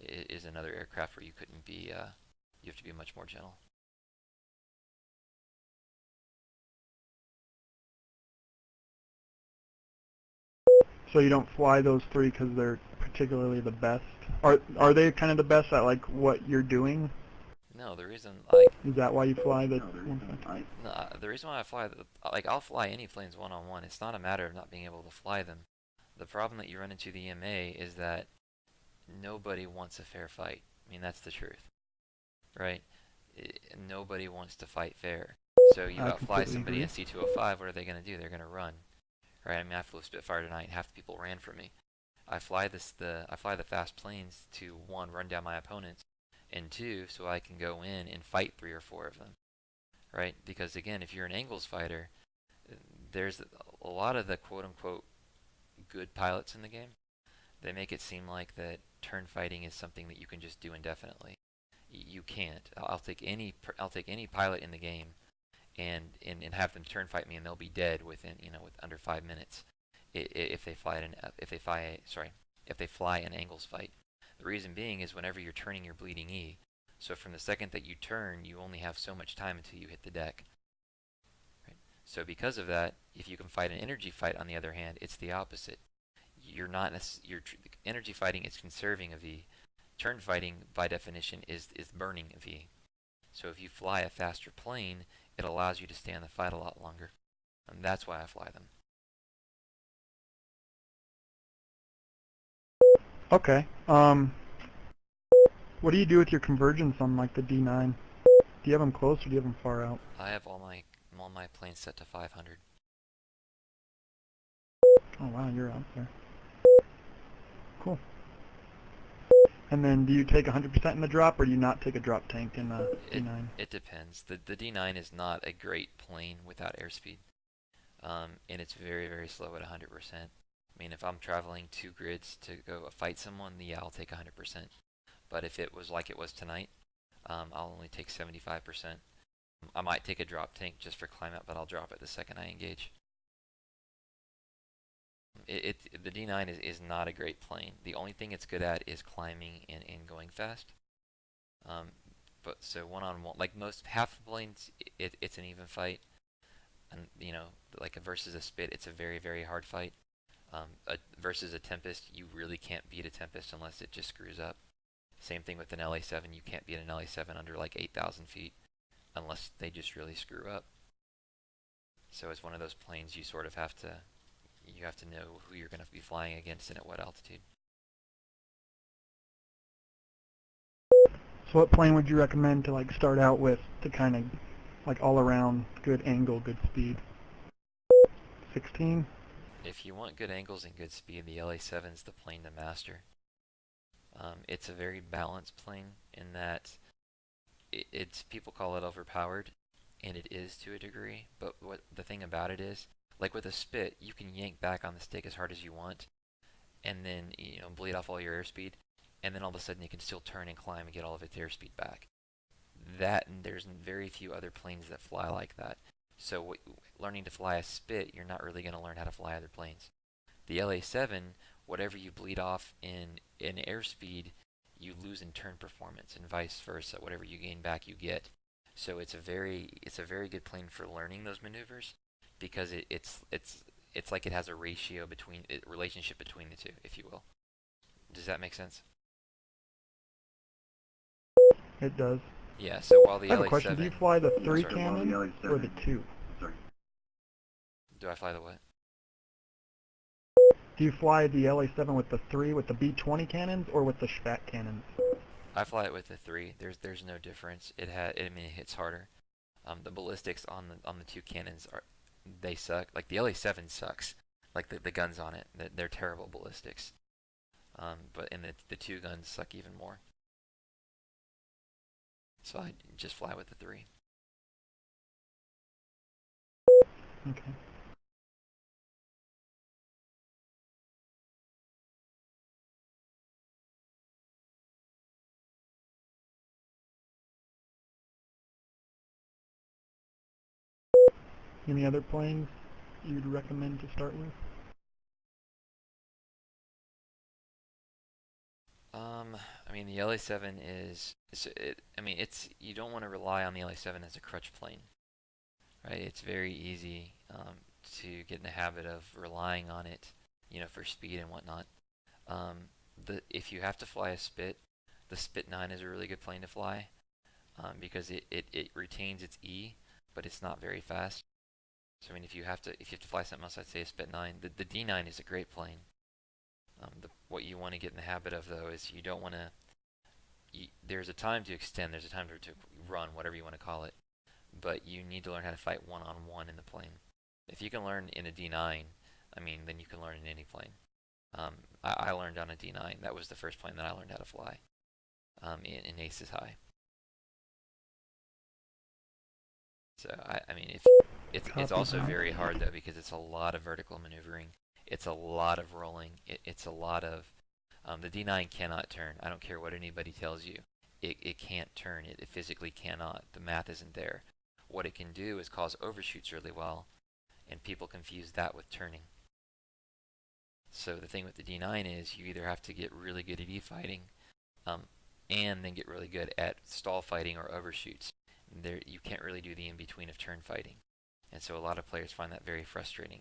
is another aircraft where you couldn't be you have to be much more gentle. So you don't fly those three because they're particularly the best? Are they kind of the best at like what you're doing? No, the reason Is that why you fly the? the reason why I fly I'll fly any planes one-on-one. It's not a matter of not being able to fly them. The problem that you run into the EMA is that nobody wants a fair fight. I mean, that's the truth, right? Nobody wants to fight fair. So you outfly somebody in C205, what are they going to do? They're going to run, right? I mean, I flew a Spitfire tonight, half the people ran from me. I fly the fast planes to, one, run down my opponents, and two, so I can go in and fight 3 or 4 of them, right? Because again, if you're an angles fighter, there's a lot of the quote-unquote good pilots in the game. They make it seem like that turn fighting is something that you can just do indefinitely. You can't. I'll take any pilot in the game and have them turn fight me, and they'll be dead within with under 5 minutes if they fly an angles fight. The reason being is whenever you're turning, you're bleeding E. So from the second that you turn, you only have so much time until you hit the deck. Right? So because of that, if you can fight an energy fight, on the other hand, it's the opposite. Energy fighting is conserving of E. Turn fighting, by definition, is burning of E. So if you fly a faster plane, it allows you to stay in the fight a lot longer. And that's why I fly them. Okay. What do you do with your convergence on like the D9? Do you have them close or do you have them far out? I have all my planes set to 500. Oh wow, you're out there. Cool. And then do you take 100% in the drop, or do you not take a drop tank in the D9? It depends. The D9 is not a great plane without airspeed, and it's very, very slow at 100%. I mean, if I'm traveling 2 grids to go fight someone, yeah, I'll take 100%. But if it was like it was tonight, I'll only take 75%. I might take a drop tank just for climb out, but I'll drop it the second I engage. The D9 is not a great plane. The only thing it's good at is climbing and going fast. But so one-on-one, like most half the planes, it's an even fight. And like versus a Spit, it's a very, very hard fight. Versus a Tempest, you really can't beat a Tempest unless it just screws up. Same thing with an LA7. You can't beat an LA7 under like 8,000 feet unless they just really screw up. So it's one of those planes you sort of have to know who you're going to be flying against and at what altitude. So what plane would you recommend to like start out with to kind of like all around good angle, good speed? 16? If you want good angles and good speed, the LA7 is the plane to master. It's a very balanced plane in that it's people call it overpowered, and it is to a degree. But what the thing about it is, like with a spit, you can yank back on the stick as hard as you want, and then bleed off all your airspeed, and then all of a sudden you can still turn and climb and get all of its airspeed back. That and there's very few other planes that fly like that. So learning to fly a spit, you're not really going to learn how to fly other planes. The LA7, whatever you bleed off in airspeed, you lose in turn performance, and vice versa. Whatever you gain back, you get. So it's a very good plane for learning those maneuvers, because it's like it has a relationship between the two, if you will. Does that make sense? It does. Yeah. So while the I have a LA7, question. Do you fly the 3 sorry. cannon or the 2? Do I fly the what? Do you fly the LA7 with the 3 with the B-20 cannons or with the Schvat cannons? I fly it with the 3. There's no difference. It hits harder. The ballistics on the 2 cannons they suck. Like the LA7 sucks. Like the guns on it, they're terrible ballistics. But the 2 guns suck even more. So I just fly with the 3. Okay. Any other planes you'd recommend to start with? I mean the LA7 you don't want to rely on the LA7 as a crutch plane, right? It's very easy to get in the habit of relying on it, for speed and whatnot. If you have to fly a spit, the Spit 9 is a really good plane to fly, because it retains its E, but it's not very fast. So I mean, if you have to fly something else, I'd say a Spit 9. The D9 is a great plane. What you want to get in the habit of, though, is you don't want to. There's a time to extend. There's a time to run, whatever you want to call it. But you need to learn how to fight one-on-one in the plane. If you can learn in a D9, I mean, then you can learn in any plane. I learned on a D9. That was the first plane that I learned how to fly in AINEIS High. So I mean, it's also very hard though, because it's a lot of vertical maneuvering. It's a lot of rolling. It's a lot of the D9 cannot turn. I don't care what anybody tells you. It can't turn. It physically cannot. The math isn't there. What it can do is cause overshoots really well, and people confuse that with turning. So the thing with the D9 is you either have to get really good at E-fighting, and then get really good at stall fighting or overshoots. You can't really do the in-between of turn fighting. And so a lot of players find that very frustrating.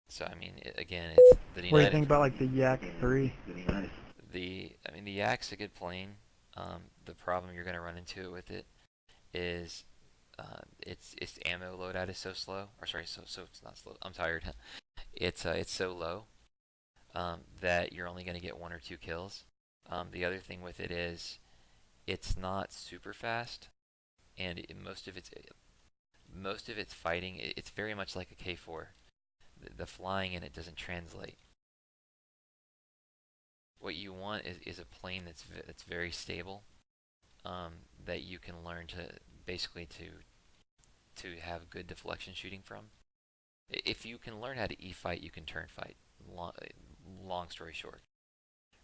So I mean, again, it's the D9. What do you think about like the Yak 3? The Yak's a good plane. The problem you're going to run into with it is its ammo loadout is so slow. Or sorry, so it's not slow. I'm tired. It's so low that you're only going to get 1 or 2 kills. The other thing with it is it's not super fast, and most of its fighting, it's very much like a K4. The flying in it doesn't translate. What you want is a plane that's very stable, that you can learn to basically to have good deflection shooting from. If you can learn how to E-fight, you can turn fight. Long story short,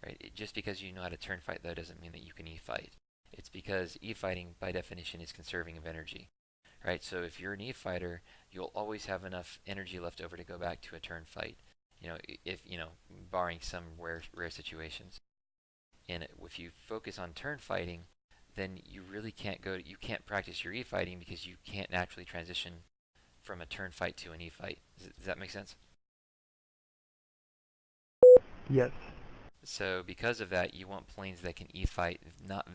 right? Just because you know how to turn fight, though, doesn't mean that you can E-fight. It's because E-fighting, by definition, is conserving of energy, right? So if you're an E-fighter, you'll always have enough energy left over to go back to a turn fight. If barring some rare situations. And if you focus on turn fighting, then you really can't you can't practice your E-fighting, because you can't naturally transition from a turn fight to an E-fight. Does that make sense? Yes. So because of that, you want planes that can e-fight, not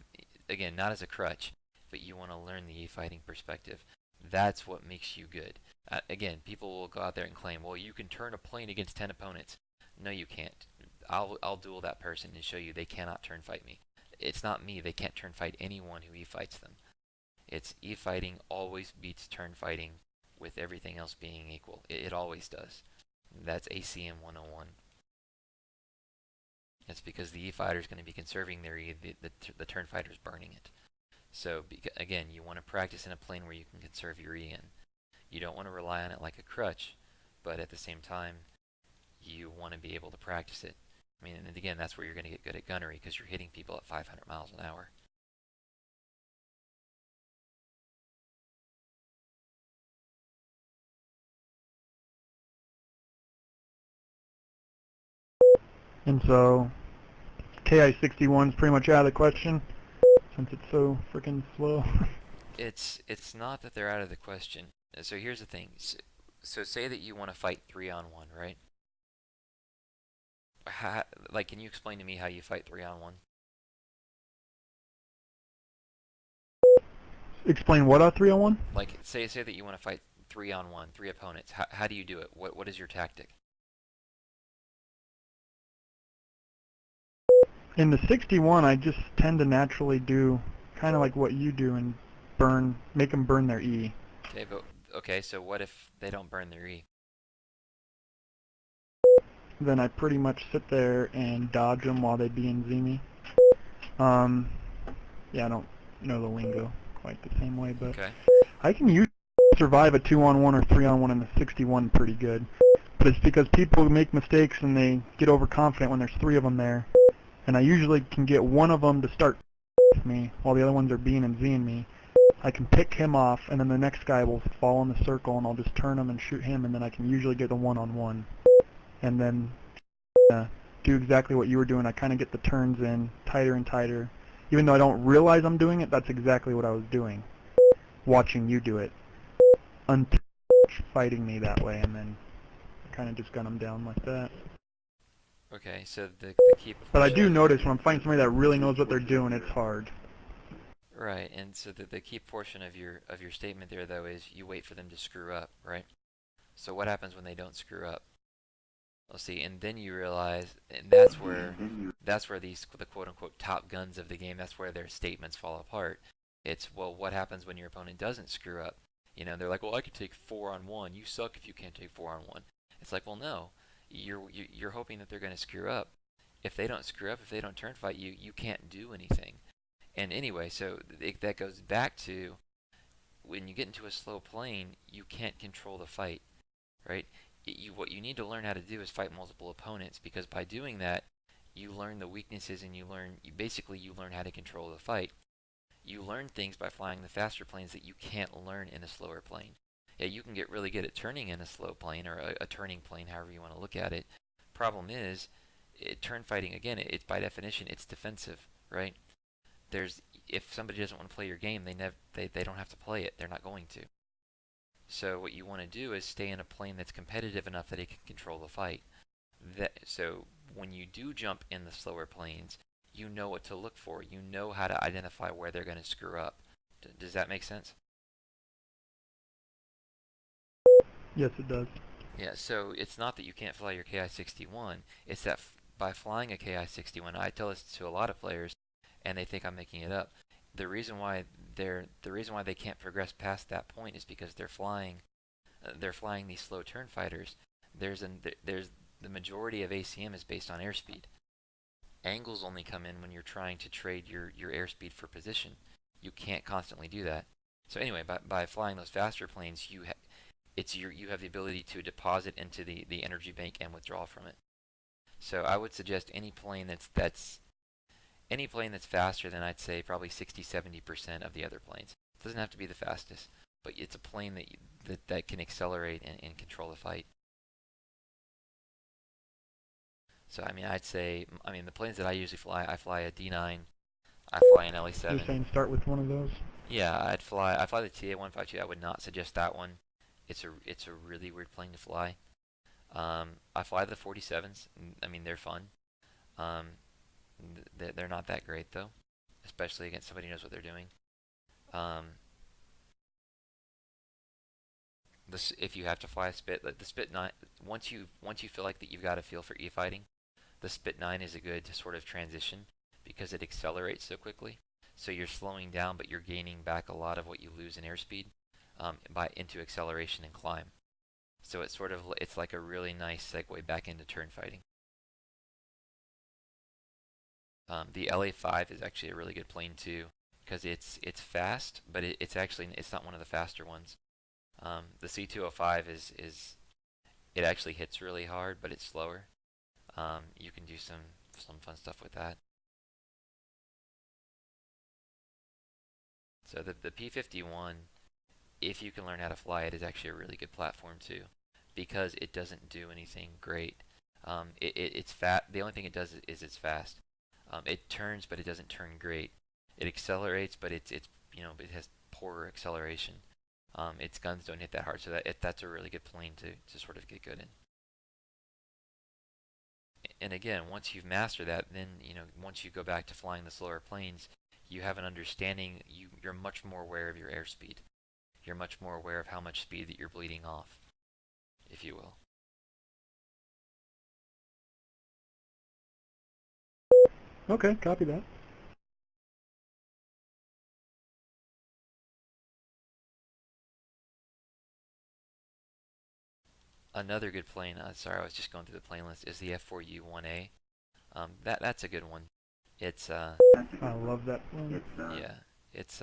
again, not as a crutch, but you want to learn the e-fighting perspective. That's what makes you good. Again, people will go out there and claim, well, you can turn a plane against 10 opponents. No, you can't. I'll duel that person and show you they cannot turn fight me. It's not me. They can't turn fight anyone who e-fights them. It's e-fighting always beats turn fighting with everything else being equal. It always does. That's ACM 101. It's because the e-fighter is going to be conserving their e, the turn fighter is burning it. So again, you want to practice in a plane where you can conserve your e in. You don't want to rely on it like a crutch, but at the same time, you want to be able to practice it. I mean, and again, that's where you're going to get good at gunnery because you're hitting people at 500 miles an hour. And so KI-61 is pretty much out of the question since it's so freaking slow. It's not that they're out of the question. So here's the thing. So say that you want to fight 3-on-1, right? Like, can you explain to me how you fight 3-on-1? Explain what, 301? Like, say that you want to fight 3-on-1, 3 opponents. How do you do it? What is your tactic? In the 61, I just tend to naturally do kind of like what you do and make them burn their E. Okay, so what if they don't burn their E? Then I pretty much sit there and dodge them while they B and Z me. Yeah, I don't know the lingo quite the same way, but Okay. I can usually survive a 2-on-1 or 3-on-1 in the 61 pretty good. But it's because people make mistakes and they get overconfident when there's 3 of them there. And I usually can get one of them to start with me while the other ones are B'ing and Z'ing me. I can pick him off, and then the next guy will fall in the circle, and I'll just turn him and shoot him, and then I can usually get a 1-on-1. And then do exactly what you were doing. I kind of get the turns in tighter and tighter. Even though I don't realize I'm doing it, that's exactly what I was doing, watching you do it, until fighting me that way, and then kind of just gun them down like that. Okay, so the key. But I do notice when I'm fighting somebody that really knows what they're doing, it's hard. Right, and so the key portion of your statement there, though, is you wait for them to screw up, right? So what happens when they don't screw up? Let's see, and then you realize, and that's where the quote-unquote top guns of the game, that's where their statements fall apart. It's, well, what happens when your opponent doesn't screw up? You know, they're like, well, I could take 4-on-1. You suck if you can't take 4-on-1. It's like, well, no. You're hoping that they're going to screw up. If they don't screw up, if they don't turn fight you, you can't do anything. And anyway, so that goes back to when you get into a slow plane, you can't control the fight, right? What you need to learn how to do is fight multiple opponents, because by doing that, you learn the weaknesses and you learn how to control the fight. You learn things by flying the faster planes that you can't learn in a slower plane. Yeah, you can get really good at turning in a slow plane or a turning plane, however you want to look at it. Problem is, turn fighting, again, it's by definition, it's defensive, right? If somebody doesn't want to play your game, they don't have to play it. They're not going to. So what you want to do is stay in a plane that's competitive enough that it can control the fight. So when you do jump in the slower planes, you know what to look for. You know how to identify where they're going to screw up. Does that make sense? Yes, it does. Yeah, so it's not that you can't fly your KI-61. It's that by flying a KI-61, I tell this to a lot of players, and they think I'm making it up. The reason why they can't progress past that point is because they're flying these slow turn fighters. There's the majority of ACM is based on airspeed. Angles only come in when you're trying to trade your airspeed for position. You can't constantly do that. So anyway, by flying those faster planes, you have the ability to deposit into the energy bank and withdraw from it. So I would suggest any plane that's faster than, I'd say, probably 60-70% of the other planes. It doesn't have to be the fastest, but it's a plane that can accelerate and control the fight. So I mean, the planes that I usually fly, I fly a D9, I fly an LE7. You're saying start with one of those? Yeah, I fly the TA-152. I would not suggest that one. It's a really weird plane to fly. I fly the 47s. I mean, they're fun. Um, they're not that great though, especially against somebody who knows what they're doing. Um, if you have to fly a spit, like the spit 9, once you feel like that you've got a feel for e-fighting, the spit 9 is a good sort of transition because it accelerates so quickly. So you're slowing down, but you're gaining back a lot of what you lose in airspeed into acceleration and climb. So it's like a really nice segue back into turn fighting. The LA5 is actually a really good plane too because it's fast, but it's not one of the faster ones. The C205 is it actually hits really hard, but it's slower. You can do some fun stuff with that. So the P51, if you can learn how to fly it, is actually a really good platform too, because it doesn't do anything great. It's fat. The only thing it does is it's fast. It turns, but it doesn't turn great. It accelerates, but it has poorer acceleration. Its guns don't hit that hard, so that's a really good plane to sort of get good in. And again, once you've mastered that, then once you go back to flying the slower planes, you have an understanding. You're much more aware of your airspeed. You're much more aware of how much speed that you're bleeding off, if you will. Okay, copy that. Another good plane, sorry, I was just going through the plane list, is the F4U-1A. That's a good one. It's I love that plane. yeah, it's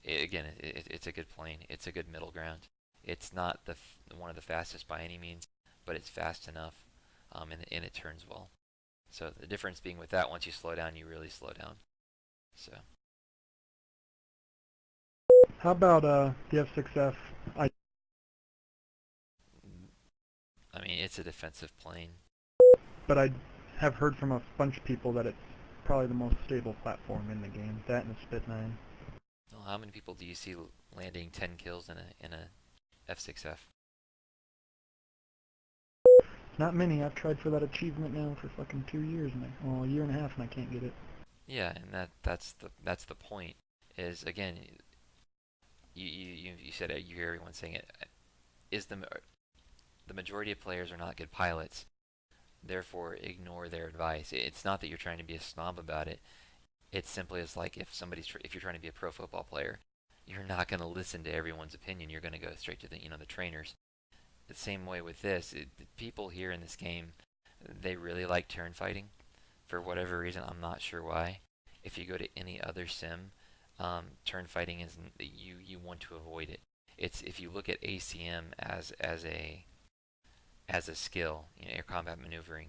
again, it's a good plane. It's a good middle ground. It's not one of the fastest by any means, but it's fast enough, and it turns well. So the difference being with that, once you slow down, you really slow down. So How about the F6F? I mean, it's a defensive plane. But I have heard from a bunch of people that it's probably the most stable platform in the game. That and the Spit 9. Well, how many people do you see landing 10 kills in a F6F? Not many. I've tried for that achievement now for fucking 2 years, a year and a half, and I can't get it. Yeah, and that's the point. Is again, you said it. You hear everyone saying it. Is the majority of players are not good pilots, therefore ignore their advice. It's not that you're trying to be a snob about it. It's simply as like if you're trying to be a pro football player, you're not going to listen to everyone's opinion. You're going to go straight to the trainers. The same way with this. The people here in this game, they really like turn fighting. For whatever reason, I'm not sure why. If you go to any other sim, turn fighting is you want to avoid it. It's if you look at ACM as a skill, air combat maneuvering,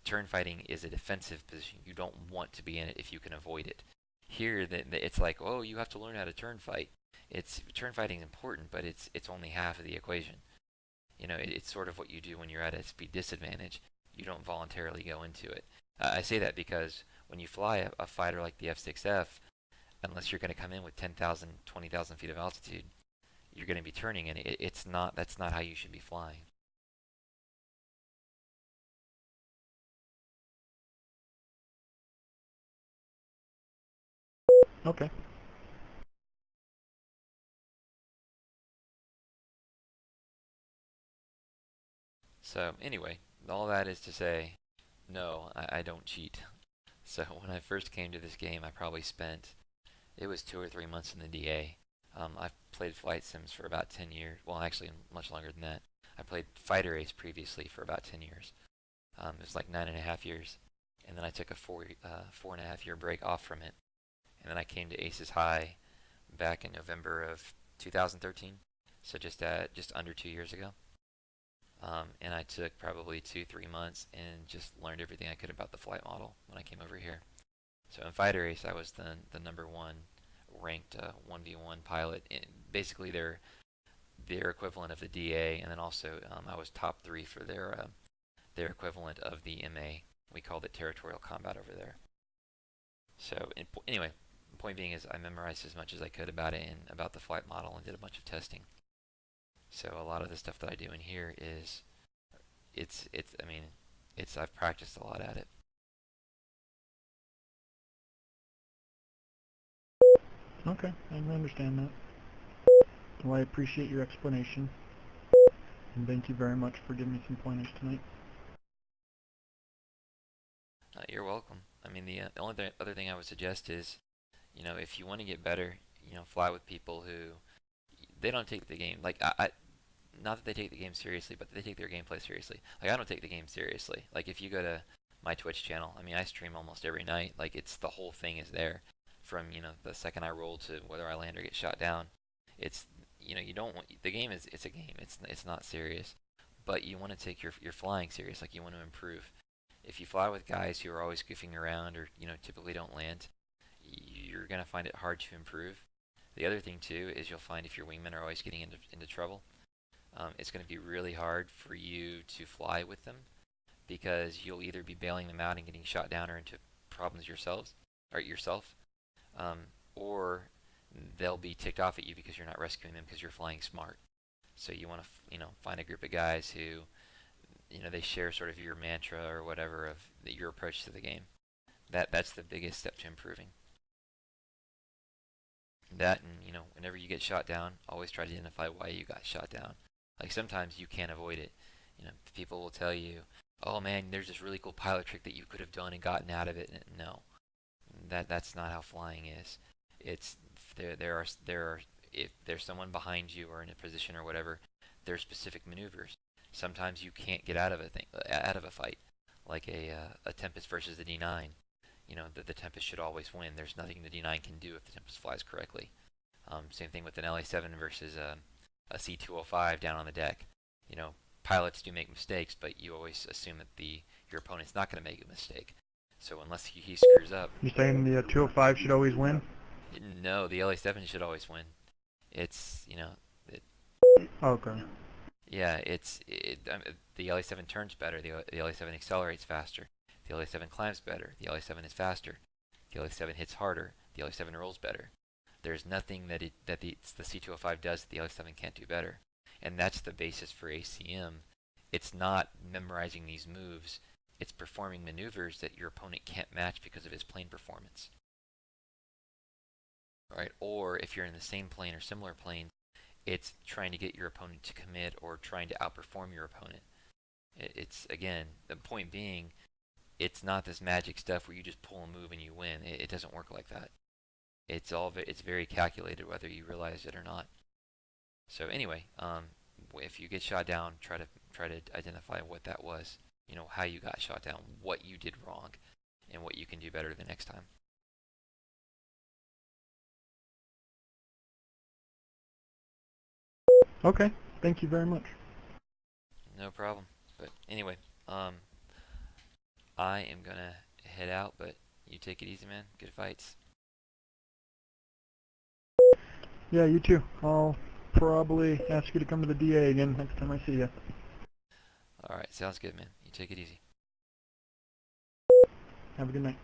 turn fighting is a defensive position. You don't want to be in it if you can avoid it. Here, it's like, oh, you have to learn how to turn fight. Turn fighting is important, but it's only half of the equation. It's sort of what you do when you're at a speed disadvantage. You don't voluntarily go into it. I say that because when you fly a fighter like the F6F, unless you're going to come in with 10,000, 20,000 feet of altitude, you're going to be turning, and that's not how you should be flying. Okay. So anyway, all that is to say, no, I don't cheat. So when I first came to this game, I probably spent, it was 2 or 3 months in the DA. I've played flight sims for about 10 years. Well, actually, much longer than that. I played Fighter Ace previously for about 10 years. It was like 9.5 years. And then I took a 4.5 year break off from it. And then I came to Aces High back in November of 2013. So just under 2 years ago. And I took probably 2-3 months and just learned everything I could about the flight model when I came over here. So in Fighter Ace, I was the number one ranked 1v1 pilot. Basically, their equivalent of the DA, and then also I was top 3 for their equivalent of the MA. We called it territorial combat over there. So anyway, the point being is I memorized as much as I could about it and about the flight model and did a bunch of testing. So a lot of the stuff that I do in here is it's I've practiced a lot at it. Okay, I understand that. Well, I appreciate your explanation, and thank you very much for giving me some pointers tonight. You're welcome. I mean, the only other thing I would suggest is, if you want to get better, fly with people who they don't take the game like not that they take the game seriously, but they take their gameplay seriously. Like, I don't take the game seriously. Like, if you go to my Twitch channel, I mean, I stream almost every night. Like, it's the whole thing is there, from the second I roll to whether I land or get shot down. It's you don't want the game is it's a game. It's not serious, but you want to take your flying serious. Like, you want to improve. If you fly with guys who are always goofing around or typically don't land, you're gonna find it hard to improve. The other thing too is you'll find if your wingmen are always getting into trouble, it's going to be really hard for you to fly with them, because you'll either be bailing them out and getting shot down or into problems yourself, or they'll be ticked off at you because you're not rescuing them because you're flying smart. So you want to find a group of guys who they share sort of your mantra or whatever of your approach to the game. That's the biggest step to improving. That, and whenever you get shot down, always try to identify why you got shot down. Like, sometimes you can't avoid it. People will tell you, "Oh man, there's this really cool pilot trick that you could have done and gotten out of it." And no, that's not how flying is. It's there are if there's someone behind you or in a position or whatever, there's specific maneuvers. Sometimes you can't get out of a fight, like a Tempest versus the D9. The Tempest should always win. There's nothing the D9 can do if the Tempest flies correctly. Same thing with an LA7 versus a C205 down on the deck. Pilots do make mistakes, but you always assume that your opponent's not going to make a mistake. So unless he screws up... You're saying the 205 should always win? No, the LA7 should always win. It's, Okay. yeah, the LA7 turns better. The LA7 accelerates faster. The LA7 climbs better. The LA7 is faster. The LA7 hits harder. The LA7 rolls better. There's nothing that the C205 does that the LA7 can't do better. And that's the basis for ACM. It's not memorizing these moves. It's performing maneuvers that your opponent can't match because of his plane performance. Right? Or if you're in the same plane or similar planes, it's trying to get your opponent to commit or trying to outperform your opponent. It's, again, the point being, it's not this magic stuff where you just pull a move and you win. It doesn't work like that. It's very calculated, whether you realize it or not. So anyway, if you get shot down, try to identify what that was. How you got shot down, what you did wrong, and what you can do better the next time. Okay, thank you very much. No problem. But anyway, I am gonna head out, but you take it easy, man. Good fights. Yeah, you too. I'll probably ask you to come to the DA again next time I see you. Alright, sounds good, man. You take it easy. Have a good night.